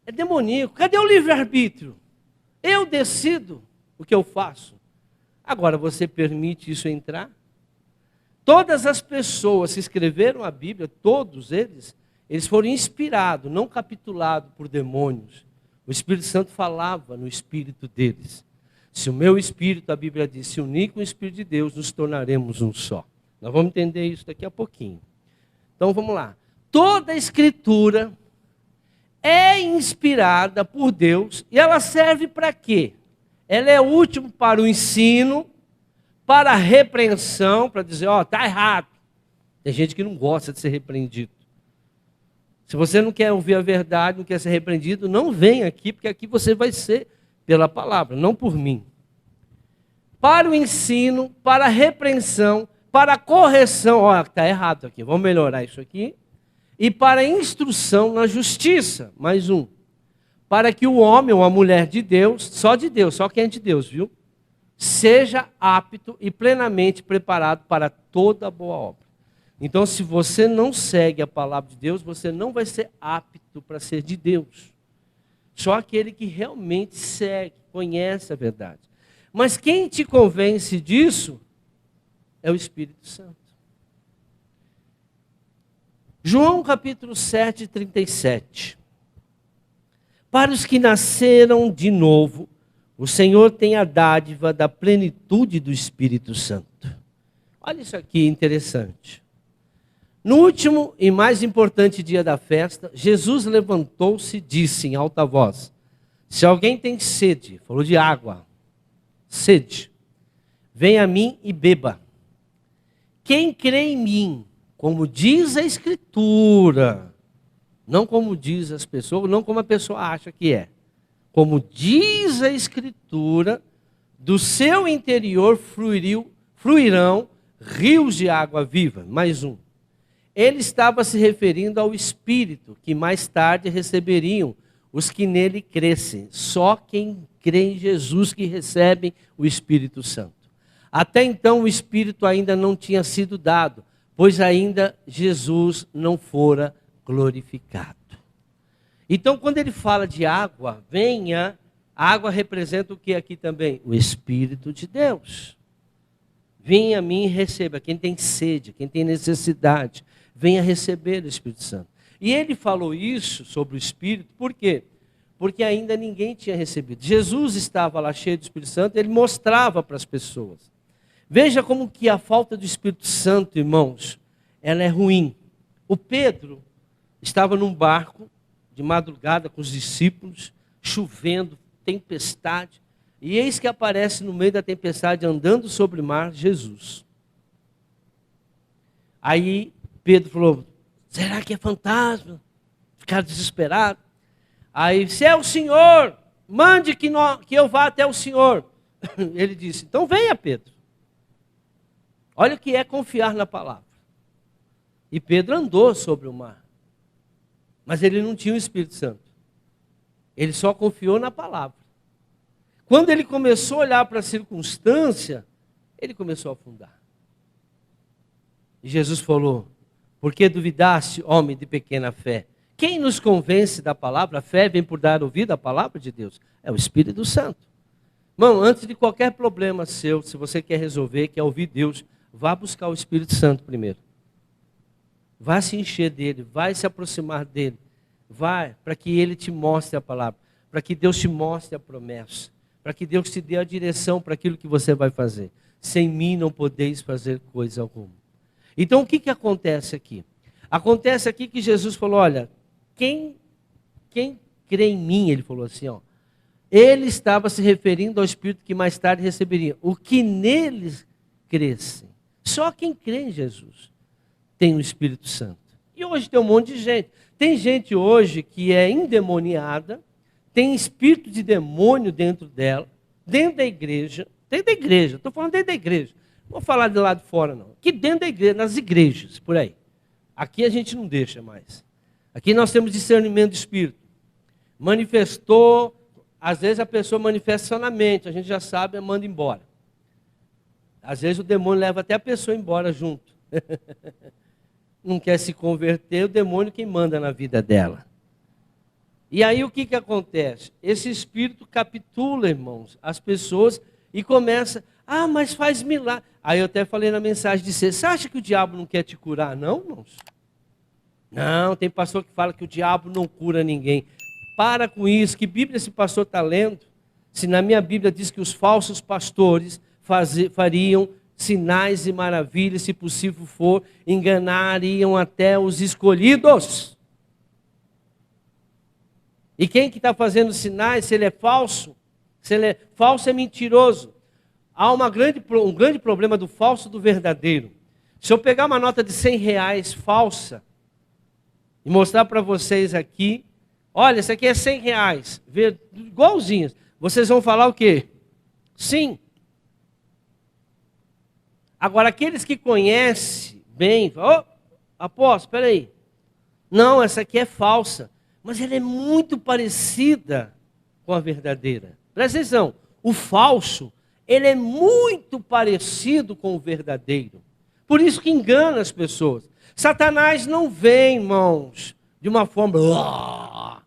é demoníaco. Cadê o livre-arbítrio? Eu decido o que eu faço. Agora, você permite isso entrar? Todas as pessoas que escreveram a Bíblia, todos eles foram inspirados, não capitulados por demônios. O Espírito Santo falava no espírito deles. Se o meu espírito, a Bíblia diz, se unir com o Espírito de Deus, nos tornaremos um só. Nós vamos entender isso daqui a pouquinho. Então vamos lá. Toda a Escritura é inspirada por Deus e ela serve para quê? Ela é útil para o ensino, para a repreensão, para dizer, está errado. Tem gente que não gosta de ser repreendido. Se você não quer ouvir a verdade, não quer ser repreendido, não vem aqui, porque aqui você vai ser pela palavra, não por mim. Para o ensino, para a repreensão, para a correção, está errado aqui, vamos melhorar isso aqui. E para a instrução na justiça, mais um. Para que o homem ou a mulher de Deus, só quem é de Deus, viu? Seja apto e plenamente preparado para toda boa obra. Então, se você não segue a palavra de Deus, você não vai ser apto para ser de Deus. Só aquele que realmente segue, conhece a verdade. Mas quem te convence disso é o Espírito Santo. João capítulo 7, 37. Para os que nasceram de novo, o Senhor tem a dádiva da plenitude do Espírito Santo. Olha isso aqui interessante. No último e mais importante dia da festa, Jesus levantou-se e disse em alta voz: se alguém tem sede, falou de água, sede, venha a mim e beba. Quem crê em mim, como diz a Escritura, não como diz as pessoas, não como a pessoa acha que é, como diz a Escritura, do seu interior fluirão rios de água viva. Mais um. Ele estava se referindo ao Espírito, que mais tarde receberiam os que nele crescem. Só quem crê em Jesus que recebe o Espírito Santo. Até então o Espírito ainda não tinha sido dado, pois ainda Jesus não fora glorificado. Então, quando ele fala de água, venha, a água representa o que aqui também? O Espírito de Deus. Venha a mim e receba. Quem tem sede, quem tem necessidade, venha receber o Espírito Santo. E ele falou isso sobre o Espírito, por quê? Porque ainda ninguém tinha recebido. Jesus estava lá cheio do Espírito Santo, ele mostrava para as pessoas. Veja como que a falta do Espírito Santo, irmãos, ela é ruim. O Pedro estava num barco, de madrugada com os discípulos, chovendo, tempestade, e eis que aparece no meio da tempestade, andando sobre o mar, Jesus. Aí Pedro falou, será que é fantasma? Ficaram desesperados. Aí, se é o Senhor, mande que eu vá até o Senhor. Ele disse, então venha, Pedro. Olha o que é confiar na palavra. E Pedro andou sobre o mar. Mas ele não tinha o Espírito Santo. Ele só confiou na palavra. Quando ele começou a olhar para a circunstância, ele começou a afundar. E Jesus falou, por que duvidaste, homem de pequena fé? Quem nos convence da palavra? A fé vem por dar ouvido à palavra de Deus. É o Espírito Santo. Irmão, antes de qualquer problema seu, se você quer resolver, quer ouvir Deus, vá buscar o Espírito Santo primeiro. Vai se encher dele, vai se aproximar dele. Vai para que ele te mostre a palavra, para que Deus te mostre a promessa, para que Deus te dê a direção para aquilo que você vai fazer. Sem mim não podeis fazer coisa alguma. Então o que acontece aqui? Acontece aqui que Jesus falou, olha, quem crê em mim, ele falou assim, ó, ele estava se referindo ao Espírito que mais tarde receberia. O que neles crescem. Só quem crê em Jesus tem o Espírito Santo. E hoje tem um monte de gente. Tem gente hoje que é endemoniada, tem espírito de demônio dentro dela, dentro da igreja, estou falando dentro da igreja, não vou falar de lá de fora não, aqui dentro da igreja, nas igrejas, por aí. Aqui a gente não deixa mais. Aqui nós temos discernimento de espírito. Manifestou, às vezes a pessoa manifesta só na mente, a gente já sabe, manda embora. Às vezes o demônio leva até a pessoa embora junto. Não quer se converter, o demônio quem manda na vida dela. E aí o que acontece? Esse espírito capitula, irmãos, as pessoas e começa, mas faz milagre. Aí eu até falei na mensagem de você acha que o diabo não quer te curar, não, irmãos? Não, tem pastor que fala que o diabo não cura ninguém. Para com isso, que Bíblia esse pastor está lendo? Se na minha Bíblia diz que os falsos pastores fariam sinais e maravilhas, se possível for, enganariam até os escolhidos. E quem que está fazendo sinais, se ele é falso? Se ele é falso, é mentiroso. Há um grande problema do falso e do verdadeiro. Se eu pegar uma nota de R$100 falsa e mostrar para vocês aqui, olha, essa aqui é R$100, igualzinhas, vocês vão falar o quê? Sim. Agora, aqueles que conhecem bem, apóstolo, espera aí. Não, essa aqui é falsa, mas ela é muito parecida com a verdadeira. Presta atenção, o falso, ele é muito parecido com o verdadeiro. Por isso que engana as pessoas. Satanás não vem, irmãos, de uma forma...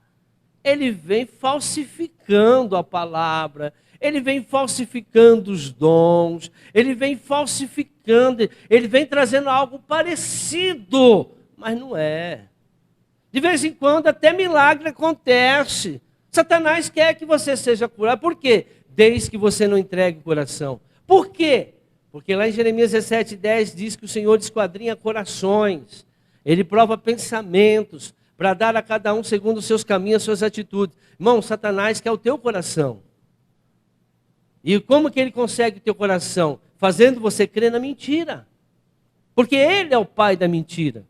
Ele vem falsificando a palavra, ele vem falsificando os dons, ele vem falsificando, ele vem trazendo algo parecido, mas não é. De vez em quando até milagre acontece. Satanás quer que você seja curado. Por quê? Desde que você não entregue o coração. Por quê? Porque lá em Jeremias 17:10 diz que o Senhor esquadrinha corações. Ele prova pensamentos para dar a cada um segundo os seus caminhos, as suas atitudes. Irmão, Satanás quer o teu coração. E como que ele consegue o teu coração? Fazendo você crer na mentira. Porque ele é o pai da mentira.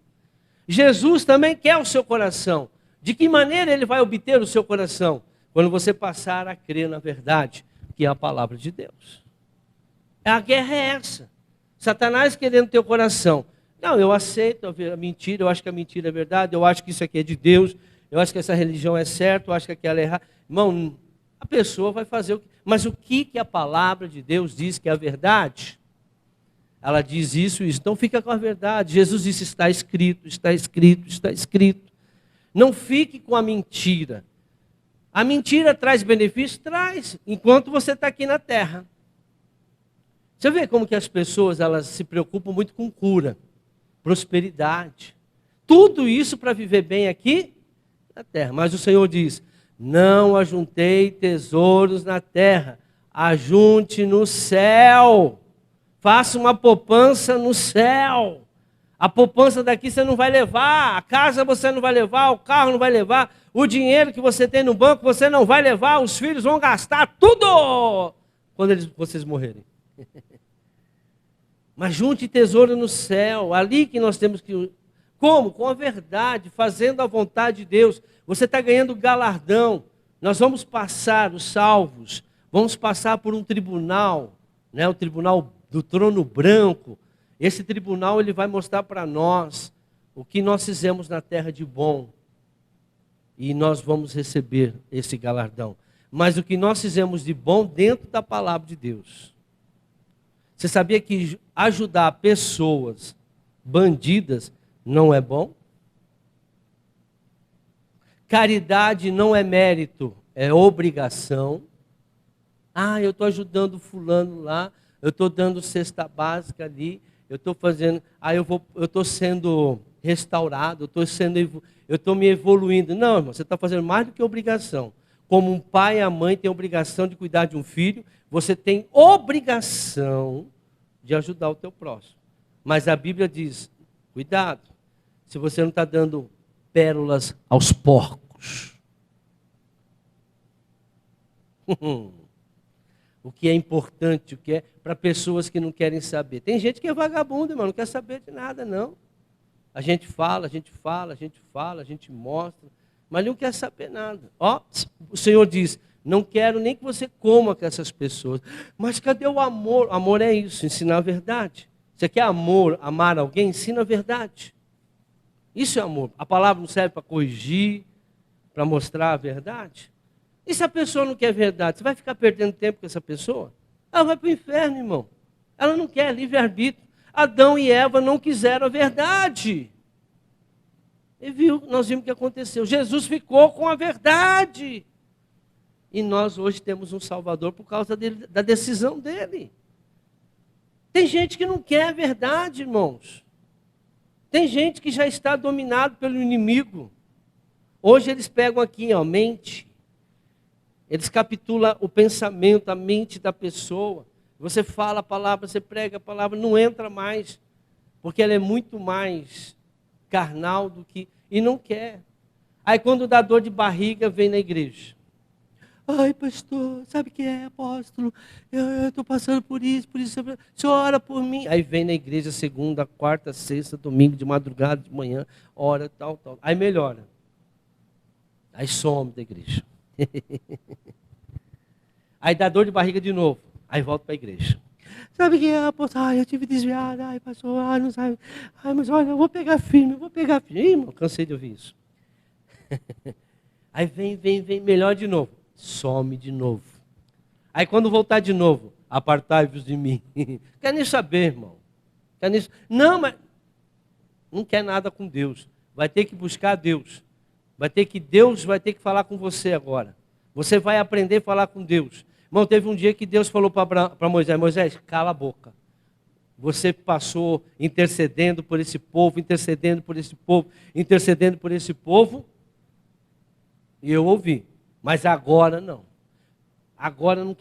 Jesus também quer o seu coração. De que maneira ele vai obter o seu coração? Quando você passar a crer na verdade, que é a palavra de Deus. A guerra é essa. Satanás querendo teu coração. Não, eu aceito a mentira, eu acho que a mentira é verdade, eu acho que isso aqui é de Deus, eu acho que essa religião é certa, eu acho que aquela é errada. Irmão, a pessoa vai fazer o que... Mas o que a palavra de Deus diz que é a verdade? Ela diz isso e isso. Então fica com a verdade. Jesus disse, está escrito, está escrito, está escrito. Não fique com a mentira. A mentira traz benefício? Traz, enquanto você está aqui na terra. Você vê como que as pessoas elas se preocupam muito com cura, prosperidade. Tudo isso para viver bem aqui na terra. Mas o Senhor diz, não ajuntei tesouros na terra, ajunte no céu. Faça uma poupança no céu. A poupança daqui você não vai levar, a casa você não vai levar, o carro não vai levar, o dinheiro que você tem no banco você não vai levar, os filhos vão gastar tudo quando vocês morrerem. Mas junte tesouro no céu, ali que nós temos que... Como? Com a verdade, fazendo a vontade de Deus. Você está ganhando galardão. Nós vamos passar, os salvos, vamos passar por um tribunal, né? O tribunal do trono branco. Esse tribunal ele vai mostrar para nós o que nós fizemos na terra de bom. E nós vamos receber esse galardão. Mas o que nós fizemos de bom dentro da palavra de Deus. Você sabia que ajudar pessoas bandidas não é bom? Caridade não é mérito, é obrigação. Eu estou ajudando fulano lá, eu estou dando cesta básica ali, eu estou fazendo, eu estou sendo restaurado, eu estou me evoluindo. Não, irmão, você está fazendo mais do que obrigação. Como um pai e a mãe têm obrigação de cuidar de um filho, você tem obrigação de ajudar o teu próximo. Mas a Bíblia diz, cuidado, se você não está dando pérolas aos porcos. o que é importante, o que é para pessoas que não querem saber. Tem gente que é vagabundo, irmão, não quer saber de nada, não. A gente fala, a gente fala, a gente fala, a gente mostra, mas não quer saber nada. Ó, o Senhor diz, não quero nem que você coma com essas pessoas. Mas cadê o amor? Amor é isso, ensinar a verdade. Você quer amor, amar alguém? Ensina a verdade. Isso é amor. A palavra não serve para corrigir, para mostrar a verdade. E se a pessoa não quer verdade, você vai ficar perdendo tempo com essa pessoa? Ela vai para o inferno, irmão. Ela não quer livre-arbítrio. Adão e Eva não quiseram a verdade. E nós vimos o que aconteceu. Jesus ficou com a verdade. E nós hoje temos um Salvador por causa da decisão dele. Tem gente que não quer a verdade, irmãos. Tem gente que já está dominado pelo inimigo. Hoje eles pegam aqui, ó, mente. Eles capitulam o pensamento, a mente da pessoa. Você fala a palavra, você prega a palavra, não entra mais. Porque ela é muito mais carnal do que... E não quer. Aí quando dá dor de barriga, vem na igreja. Ai, pastor, sabe o que é, apóstolo? Eu estou passando por isso, o senhor ora por mim. Aí vem na igreja segunda, quarta, sexta, domingo, de madrugada, de manhã, ora, tal. Aí melhora. Aí some da igreja. Aí dá dor de barriga de novo. Aí volta para a igreja. Sabe o que é, apóstolo? Ai, eu tive desviado. Ai, pastor, não sabe. Ai, mas olha, eu vou pegar firme. Ih, irmão, cansei de ouvir isso. Aí vem, melhor de novo. Some de novo. Aí quando voltar de novo, apartai-vos de mim. Quer nem saber, irmão. Não, mas não quer nada com Deus. Vai ter que buscar Deus. Deus vai ter que falar com você agora. Você vai aprender a falar com Deus. Irmão, teve um dia que Deus falou para Moisés, Moisés, cala a boca. Você passou intercedendo por esse povo, e eu ouvi. Mas agora não. Agora não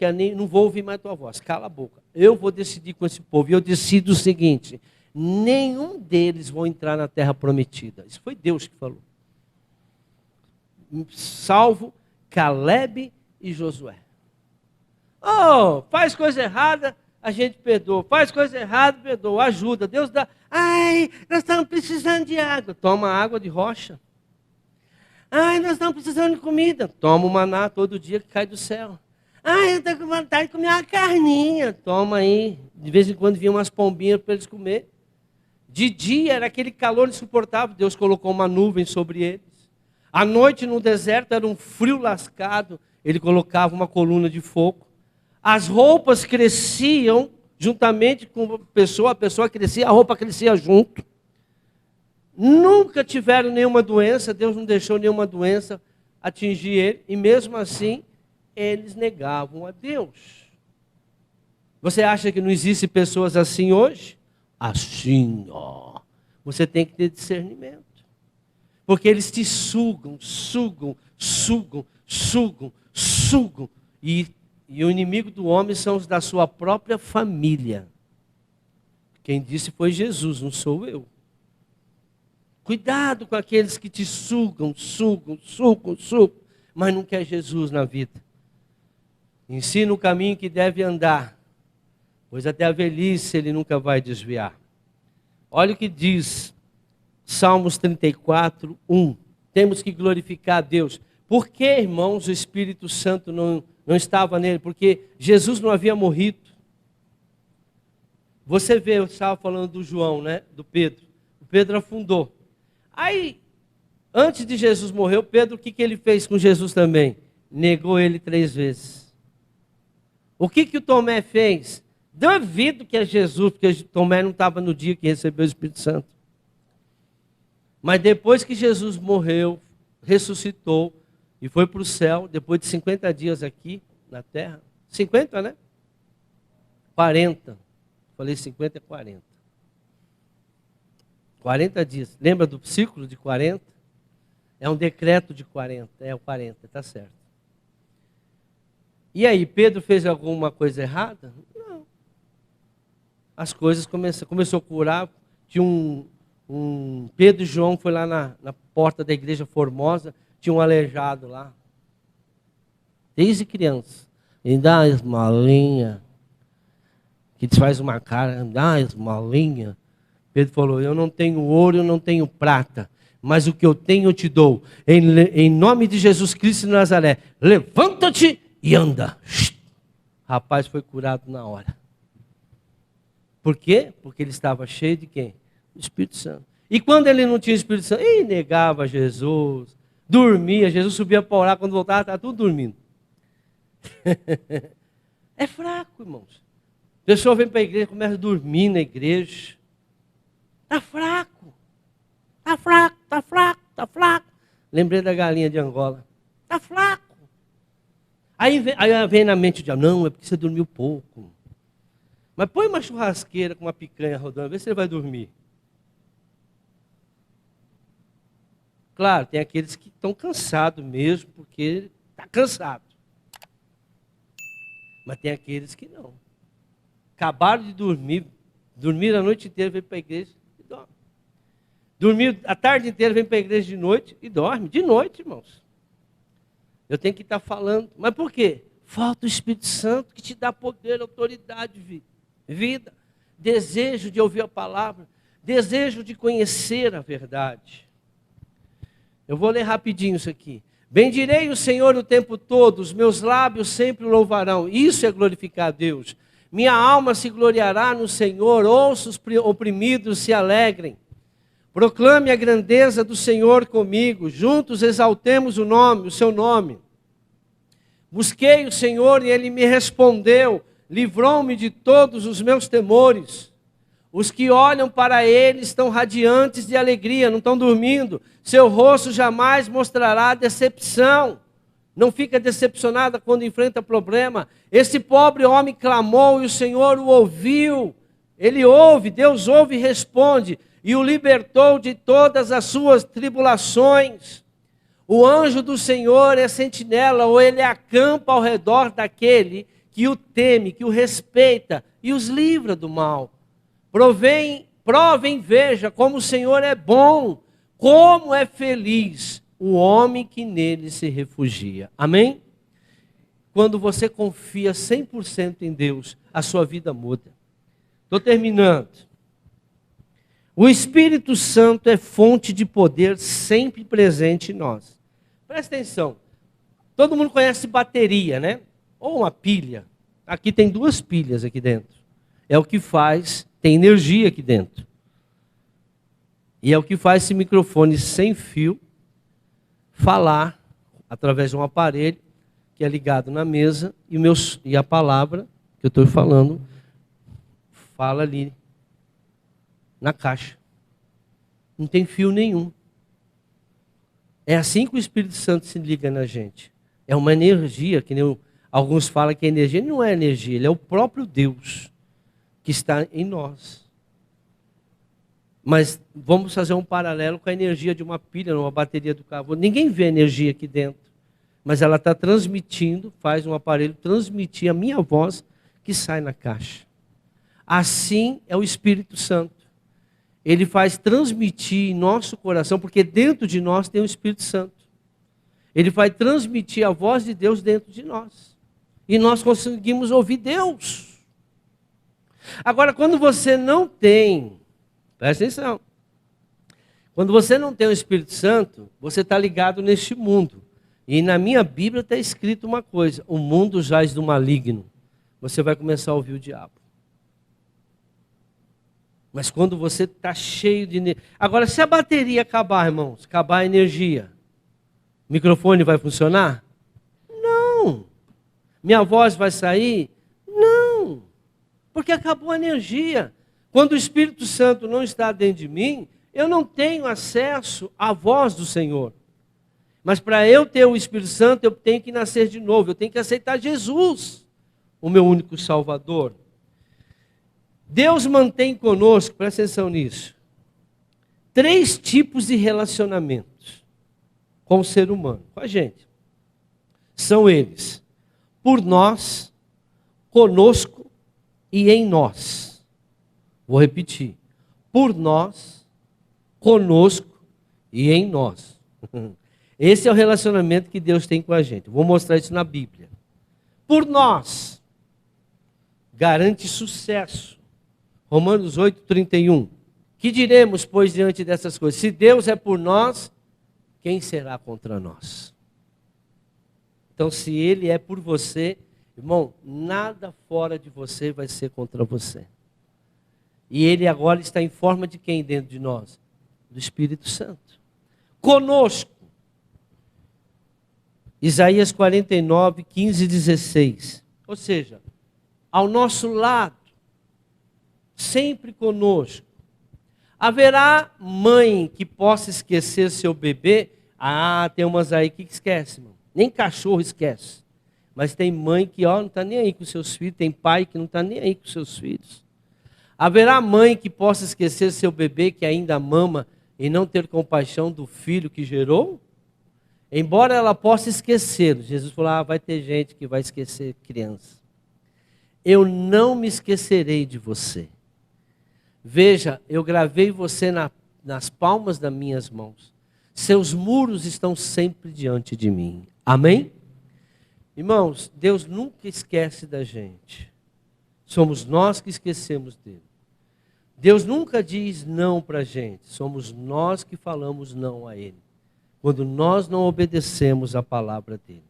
vou ouvir mais tua voz. Cala a boca. Eu vou decidir com esse povo. E eu decido o seguinte: nenhum deles vão entrar na terra prometida. Isso foi Deus que falou. Salvo Caleb e Josué. Oh, faz coisa errada, a gente perdoa. Faz coisa errada, perdoa. Ajuda. Deus dá. Ai, nós estamos precisando de água. Toma água de rocha. Ai, nós estamos precisando de comida. Toma o maná todo dia que cai do céu. Ai, eu estou com vontade de comer uma carninha. Toma aí. De vez em quando vinham umas pombinhas para eles comer. De dia era aquele calor insuportável. Deus colocou uma nuvem sobre eles. À noite no deserto era um frio lascado. Ele colocava uma coluna de fogo. As roupas cresciam juntamente com a pessoa crescia, a roupa crescia junto. Nunca tiveram nenhuma doença, Deus não deixou nenhuma doença atingir ele, e mesmo assim, eles negavam a Deus. Você acha que não existem pessoas assim hoje? Assim, ó. Você tem que ter discernimento. Porque eles te sugam. E o inimigo do homem são os da sua própria família. Quem disse foi Jesus, não sou eu. Cuidado com aqueles que te sugam, mas não quer Jesus na vida. Ensina o caminho que deve andar, pois até a velhice ele nunca vai desviar. Olha o que diz Salmos 34, 1. Temos que glorificar a Deus. Por que, irmãos, o Espírito Santo não estava nele? Porque Jesus não havia morrido. Você vê, eu estava falando do João, né? Do Pedro. O Pedro afundou. Aí, antes de Jesus morrer, o Pedro, o que ele fez com Jesus também? Negou ele 3 vezes. O que o Tomé fez? Duvido que é Jesus, porque Tomé não estava no dia que recebeu o Espírito Santo. Mas depois que Jesus morreu, ressuscitou e foi para o céu, depois de 50 dias aqui na terra. 50, né? 40. Falei 50 é 40. 40 dias. Lembra do ciclo de 40? É um decreto de 40. É o 40, está certo. E aí, Pedro fez alguma coisa errada? Não. As coisas começou a curar. Tinha Pedro e João foi lá na porta da igreja Formosa, tinha um aleijado lá. Desde criança. E dá uma esmolinha. Que te faz uma cara, dá uma esmolinha. Pedro falou, eu não tenho ouro, eu não tenho prata, mas o que eu tenho eu te dou. Em nome de Jesus Cristo de Nazaré, levanta-te e anda. Rapaz foi curado na hora. Por quê? Porque ele estava cheio de quem? Do Espírito Santo. E quando ele não tinha Espírito Santo, ele negava Jesus, dormia, Jesus subia para orar, quando voltava estava tudo dormindo. É fraco, irmãos. A pessoa vem para a igreja, começa a dormir na igreja. Está fraco. Está fraco, está fraco, está fraco. Lembrei da galinha de Angola. Está fraco. Aí vem na mente o diabo, não, é porque você dormiu pouco. Mas põe uma churrasqueira com uma picanha rodando, vê se ele vai dormir. Claro, tem aqueles que estão cansados mesmo, porque está cansado. Mas tem aqueles que não. Acabaram de dormir, dormiram a noite inteira, vem para a igreja e dorme. Dormiu a tarde inteira, vem para a igreja de noite e dorme. De noite, irmãos. Eu tenho que estar falando. Mas por quê? Falta o Espírito Santo que te dá poder, autoridade, vida, desejo de ouvir a palavra, desejo de conhecer a verdade. Eu vou ler rapidinho isso aqui. Bendirei o Senhor o tempo todo, os meus lábios sempre o louvarão. Isso é glorificar a Deus. Minha alma se gloriará no Senhor, ouça os oprimidos se alegrem. Proclame a grandeza do Senhor comigo, juntos exaltemos o seu nome. Busquei o Senhor e Ele me respondeu, livrou-me de todos os meus temores. Os que olham para Ele estão radiantes de alegria, não estão dormindo. Seu rosto jamais mostrará decepção. Não fica decepcionada quando enfrenta problema. Esse pobre homem clamou e o Senhor o ouviu. Ele ouve, Deus ouve e responde. E o libertou de todas as suas tribulações. O anjo do Senhor é sentinela, ou ele acampa ao redor daquele que o teme, que o respeita e os livra do mal. Provem, veja como o Senhor é bom, como é feliz o homem que nele se refugia. Amém? Quando você confia 100% em Deus, a sua vida muda. Estou terminando. O Espírito Santo é fonte de poder sempre presente em nós. Presta atenção. Todo mundo conhece bateria, né? Ou uma pilha. Aqui tem 2 pilhas aqui dentro. É o que faz, tem energia aqui dentro. E é o que faz esse microfone sem fio falar através de um aparelho que é ligado na mesa e a palavra que eu estou falando fala ali na caixa. Não tem fio nenhum. É assim que o Espírito Santo se liga na gente. É uma energia, que nem alguns falam que a energia não é energia, ele é o próprio Deus que está em nós. Mas vamos fazer um paralelo com a energia de uma pilha, uma bateria do carro. Ninguém vê energia aqui dentro, mas ela está transmitindo, faz um aparelho transmitir a minha voz que sai na caixa. Assim é o Espírito Santo. Ele faz transmitir em nosso coração, porque dentro de nós tem o Espírito Santo. Ele vai transmitir a voz de Deus dentro de nós. E nós conseguimos ouvir Deus. Agora, quando você não tem, presta atenção, quando você não tem o Espírito Santo, você está ligado neste mundo. E na minha Bíblia está escrito uma coisa: o mundo jaz do maligno. Você vai começar a ouvir o diabo. Mas quando você está cheio de energia. Agora, se a bateria acabar, irmãos, acabar a energia, o microfone vai funcionar? Não. Minha voz vai sair? Não. Porque acabou a energia. Quando o Espírito Santo não está dentro de mim, eu não tenho acesso à voz do Senhor. Mas para eu ter o Espírito Santo, eu tenho que nascer de novo. Eu tenho que aceitar Jesus, o meu único Salvador. Deus mantém conosco, presta atenção nisso, 3 tipos de relacionamentos com o ser humano, com a gente. São eles: por nós, conosco e em nós. Vou repetir: por nós, conosco e em nós. Esse é o relacionamento que Deus tem com a gente. Vou mostrar isso na Bíblia. por nós, garante sucesso. Romanos 8:31. Que diremos, pois, diante dessas coisas? Se Deus é por nós, quem será contra nós? Então, se Ele é por você, irmão, nada fora de você vai ser contra você. E Ele agora está em forma de quem dentro de nós? Do Espírito Santo. Conosco. Isaías 49, 15 e 16. Ou seja, ao nosso lado, sempre conosco. Haverá mãe que possa esquecer seu bebê? Ah, tem umas aí que esquecem, irmão. Nem cachorro esquece. Mas tem mãe que não está nem aí com seus filhos, tem pai que não está nem aí com seus filhos. Haverá mãe que possa esquecer seu bebê que ainda mama e não ter compaixão do filho que gerou? Embora ela possa esquecer, Jesus falou, vai ter gente que vai esquecer criança. Eu não me esquecerei de você. Veja, eu gravei você nas palmas das minhas mãos. Seus muros estão sempre diante de mim. Amém? Irmãos, Deus nunca esquece da gente. Somos nós que esquecemos dele. Deus nunca diz não para a gente. Somos nós que falamos não a ele. Quando nós não obedecemos a palavra dele.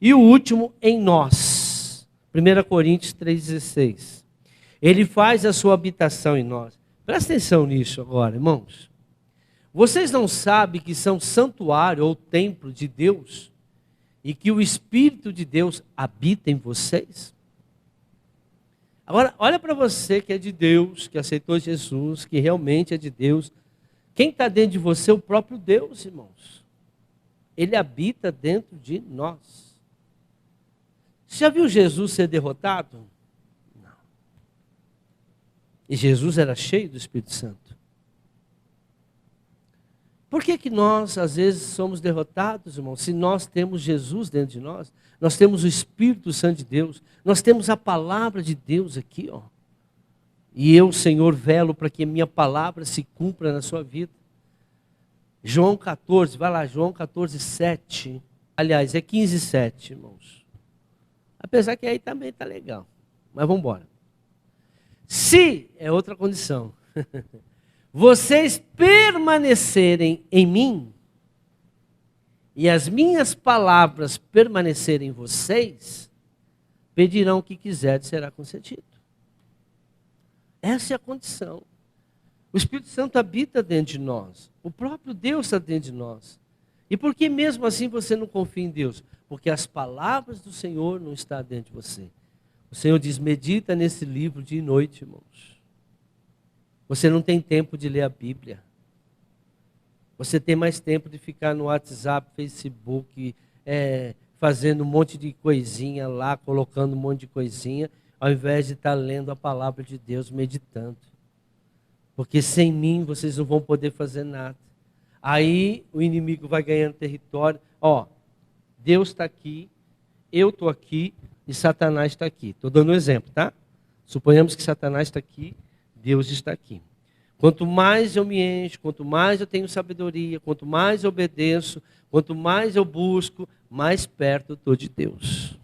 E o último, em nós. 1 Coríntios 3,16. Ele faz a sua habitação em nós. Presta atenção nisso agora, irmãos. Vocês não sabem que são santuário ou templo de Deus? E que o Espírito de Deus habita em vocês? Agora, olha para você que é de Deus, que aceitou Jesus, que realmente é de Deus. Quem está dentro de você é o próprio Deus, irmãos. Ele habita dentro de nós. Você já viu Jesus ser derrotado? E Jesus era cheio do Espírito Santo. Por que nós, às vezes, somos derrotados, irmão? Se nós temos Jesus dentro de nós, nós temos o Espírito Santo de Deus, nós temos a palavra de Deus aqui, ó. E eu, Senhor, velo para que a minha palavra se cumpra na sua vida. João 14, vai lá, João 14, 7. Aliás, é 15, 7, irmãos. Apesar que aí também está legal. Mas vamos embora. Se, é outra condição, vocês permanecerem em mim, e as minhas palavras permanecerem em vocês, pedirão o que quiserem, será concedido. Essa é a condição. O Espírito Santo habita dentro de nós. O próprio Deus está dentro de nós. E por que mesmo assim você não confia em Deus? Porque as palavras do Senhor não estão dentro de você. O Senhor diz, medita nesse livro dia e noite, irmãos. Você não tem tempo de ler a Bíblia. Você tem mais tempo de ficar no WhatsApp, Facebook, fazendo um monte de coisinha lá, colocando um monte de coisinha, ao invés de estar lendo a palavra de Deus, meditando. Porque sem mim vocês não vão poder fazer nada. Aí o inimigo vai ganhando território. Deus está aqui, eu estou aqui, e Satanás está aqui. Estou dando um exemplo, tá? Suponhamos que Satanás está aqui, Deus está aqui. Quanto mais eu me encho, quanto mais eu tenho sabedoria, quanto mais eu obedeço, quanto mais eu busco, mais perto eu estou de Deus.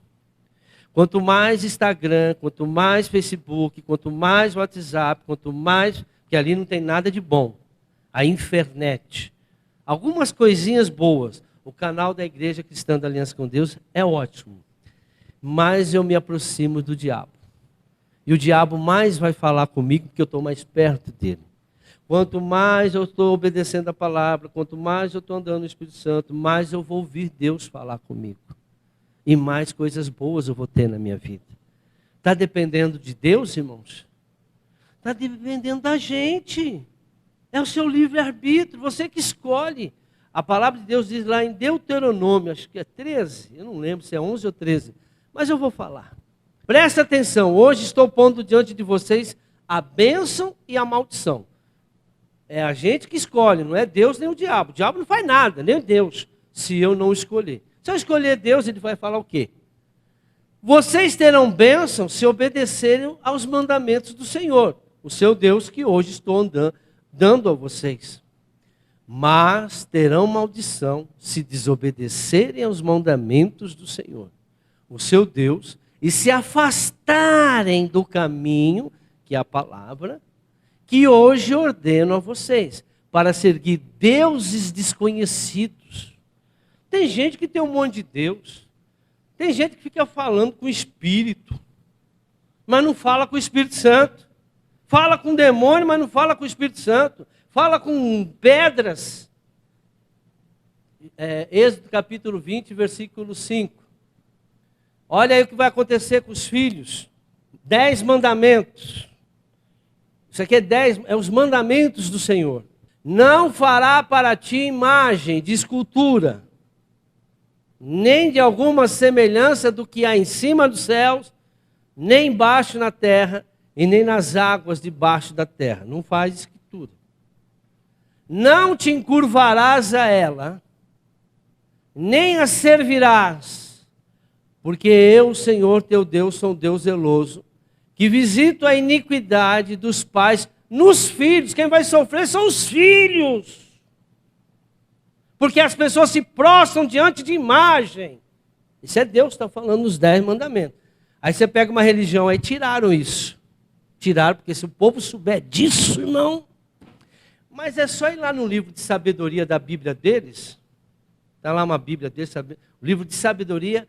Quanto mais Instagram, quanto mais Facebook, quanto mais WhatsApp, quanto mais... que ali não tem nada de bom. A internet. Algumas coisinhas boas. O canal da Igreja Cristã da Aliança com Deus é ótimo. Mas eu me aproximo do diabo. E o diabo mais vai falar comigo porque eu estou mais perto dele. Quanto mais eu estou obedecendo a palavra, quanto mais eu estou andando no Espírito Santo, mais eu vou ouvir Deus falar comigo. E mais coisas boas eu vou ter na minha vida. Está dependendo de Deus, irmãos? Está dependendo da gente. É o seu livre-arbítrio, você que escolhe. A palavra de Deus diz lá em Deuteronômio, acho que é 13, eu não lembro se é 11 ou 13, mas eu vou falar. Presta atenção, hoje estou pondo diante de vocês a bênção e a maldição. É a gente que escolhe, não é Deus nem o diabo. O diabo não faz nada, nem Deus, se eu não escolher. Se eu escolher Deus, ele vai falar o quê? Vocês terão bênção se obedecerem aos mandamentos do Senhor, o seu Deus que hoje estou dando a vocês. Mas terão maldição se desobedecerem aos mandamentos do Senhor, o seu Deus, e se afastarem do caminho, que é a palavra, que hoje ordeno a vocês, para seguir deuses desconhecidos. Tem gente que tem um monte de Deus. Tem gente que fica falando com o Espírito, mas não fala com o Espírito Santo. Fala com o demônio, mas não fala com o Espírito Santo. Fala com pedras. Êxodo capítulo 20, versículo 5. Olha aí o que vai acontecer com os filhos. 10 mandamentos. Isso aqui é os mandamentos do Senhor. Não fará para ti imagem de escultura, nem de alguma semelhança do que há em cima dos céus, nem embaixo na terra, e nem nas águas debaixo da terra. Não faz escultura. Não te encurvarás a ela, nem a servirás, porque eu, Senhor teu Deus, sou um Deus zeloso, que visito a iniquidade dos pais nos filhos. Quem vai sofrer são os filhos. Porque as pessoas se prostram diante de imagem. Isso é Deus que está falando nos 10 mandamentos. Aí você pega uma religião, aí tiraram isso. Tiraram, porque se o povo souber disso, irmão. Mas é só ir lá no livro de sabedoria da Bíblia deles. Está lá uma Bíblia deles, o livro de sabedoria,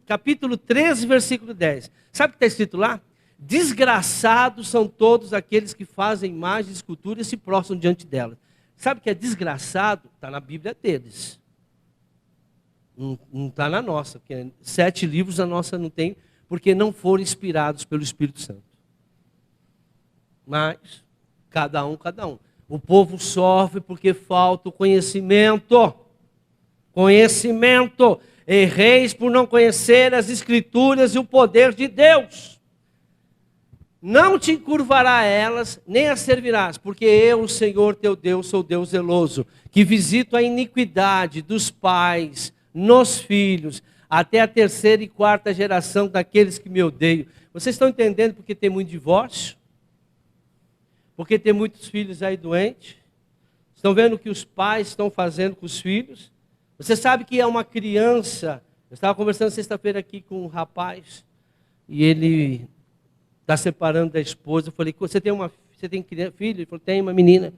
capítulo 13, versículo 10. Sabe o que está escrito lá? Desgraçados são todos aqueles que fazem imagens, esculturas e se prostram diante delas. Sabe o que é desgraçado? Está na Bíblia deles. Não está na nossa, porque 7 livros a nossa não tem, porque não foram inspirados pelo Espírito Santo. Mas, cada um. O povo sofre porque falta o conhecimento. Conhecimento. Erreis por não conhecer as Escrituras e o poder de Deus. Não te encurvará a elas, nem as servirás, porque eu, o Senhor teu Deus, sou Deus zeloso, que visito a iniquidade dos pais nos filhos, até a 3ª e 4ª geração daqueles que me odeiam. Vocês estão entendendo porque tem muito divórcio? Porque tem muitos filhos aí doentes? Estão vendo o que os pais estão fazendo com os filhos? Você sabe que é uma criança. Eu estava conversando sexta-feira aqui com um rapaz, e ele está separando da esposa. Eu falei, você tem filho? Ele falou, tem uma menina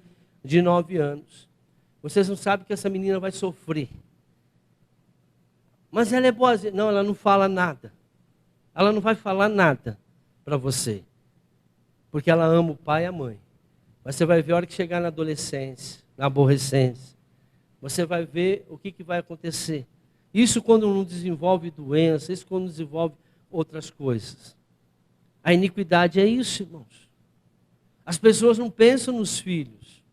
de 9 anos. Vocês não sabem que essa menina vai sofrer. Mas ela é boazinha. Não, ela não fala nada. Ela não vai falar nada para você. Porque ela ama o pai e a mãe. Mas você vai ver a hora que chegar na adolescência, na aborrecência. Você vai ver o que vai acontecer. Isso quando não desenvolve doença, isso quando não desenvolve outras coisas. A iniquidade é isso, irmãos. As pessoas não pensam nos filhos.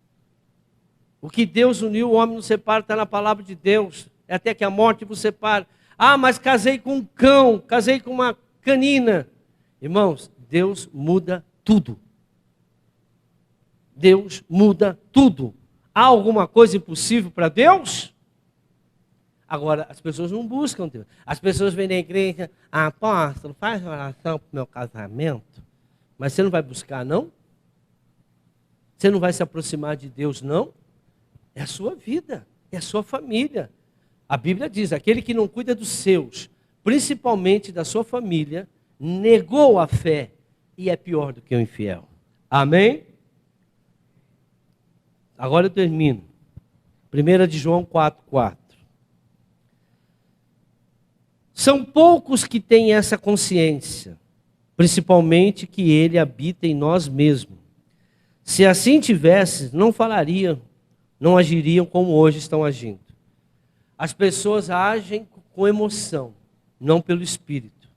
O que Deus uniu, o homem não separa, está na palavra de Deus. É até que a morte vos separa. Ah, mas casei com um cão, casei com uma canina. Irmãos, Deus muda tudo. Deus muda tudo. Há alguma coisa impossível para Deus? Agora, as pessoas não buscam Deus. As pessoas vêm na igreja, apóstolo, faz oração para o meu casamento. Mas você não vai buscar, não? Você não vai se aproximar de Deus, não? É a sua vida, é a sua família. A Bíblia diz, aquele que não cuida dos seus, principalmente da sua família, negou a fé e é pior do que o infiel. Amém? Agora eu termino. 1 de João 4,4. São poucos que têm essa consciência, principalmente que Ele habita em nós mesmos. Se assim tivesse, não falariam, não agiriam como hoje estão agindo. As pessoas agem com emoção, não pelo Espírito.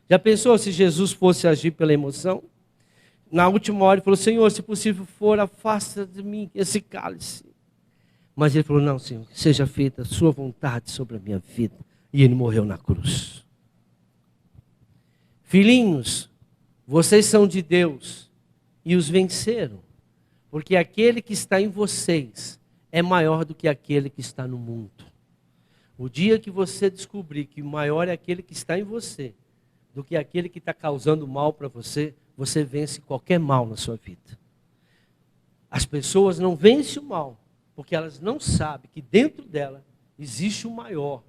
Já pensou se Jesus fosse agir pela emoção? Na última hora ele falou, Senhor, se possível for, afasta de mim esse cálice. Mas ele falou, não, Senhor, que seja feita a sua vontade sobre a minha vida. E ele morreu na cruz. Filhinhos, vocês são de Deus e os venceram. Porque aquele que está em vocês é maior do que aquele que está no mundo. O dia que você descobrir que o maior é aquele que está em você, do que aquele que está causando mal para você, você vence qualquer mal na sua vida. As pessoas não vencem o mal, porque elas não sabem que dentro dela existe o maior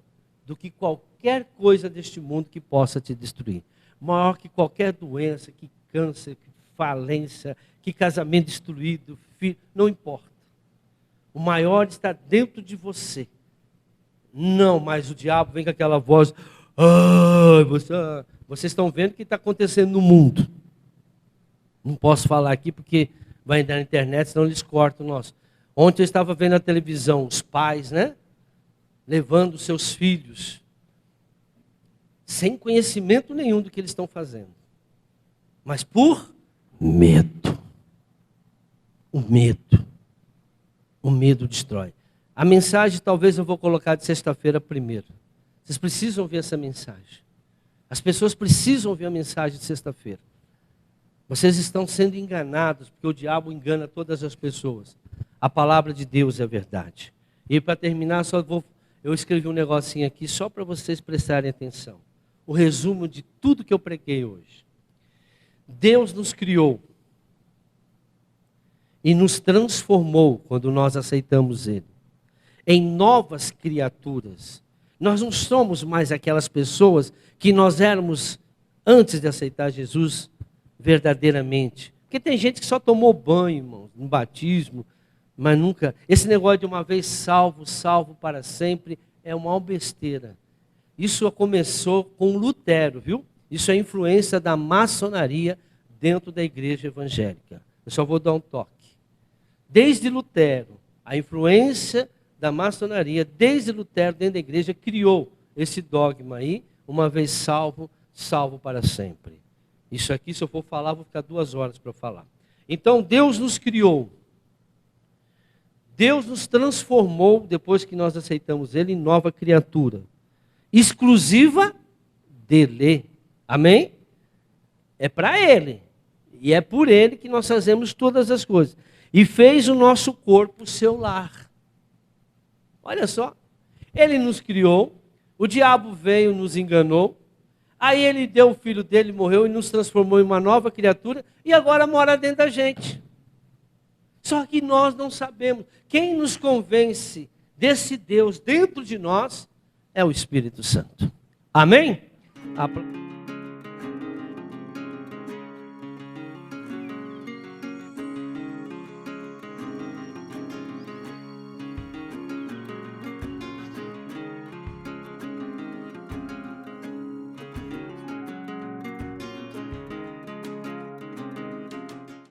do que qualquer coisa deste mundo que possa te destruir. Maior que qualquer doença, que câncer, que falência, que casamento destruído, filho, não importa. O maior está dentro de você. Não, mas o diabo vem com aquela voz, vocês estão vendo o que está acontecendo no mundo. Não posso falar aqui porque vai entrar na internet, senão eles cortam o nosso. Ontem eu estava vendo na televisão os pais, né? Levando seus filhos, sem conhecimento nenhum do que eles estão fazendo. Mas por medo. O medo. O medo destrói. A mensagem talvez eu vou colocar de sexta-feira primeiro. Vocês precisam ouvir essa mensagem. As pessoas precisam ouvir a mensagem de sexta-feira. Vocês estão sendo enganados, porque o diabo engana todas as pessoas. A palavra de Deus é a verdade. E para terminar, eu escrevi um negocinho aqui só para vocês prestarem atenção. O resumo de tudo que eu preguei hoje. Deus nos criou e nos transformou quando nós aceitamos Ele em novas criaturas. Nós não somos mais aquelas pessoas que nós éramos antes de aceitar Jesus verdadeiramente. Porque tem gente que só tomou banho, irmãos, no batismo, mas nunca... Esse negócio de uma vez salvo, salvo para sempre, é uma besteira. Isso começou com Lutero, viu? Isso é influência da maçonaria dentro da igreja evangélica. Eu só vou dar um toque. Desde Lutero, a influência da maçonaria, desde Lutero, dentro da igreja, criou esse dogma aí, uma vez salvo, salvo para sempre. Isso aqui, se eu for falar, vou ficar 2 horas para falar. Então, Deus nos criou. Deus nos transformou, depois que nós aceitamos Ele, em nova criatura. Exclusiva dele. Amém? É para Ele. E é por Ele que nós fazemos todas as coisas. E fez o nosso corpo seu lar. Olha só. Ele nos criou. O diabo veio, nos enganou. Aí Ele deu o filho dele, morreu e nos transformou em uma nova criatura. E agora mora dentro da gente. Só que nós não sabemos. Quem nos convence desse Deus dentro de nós é o Espírito Santo. Amém?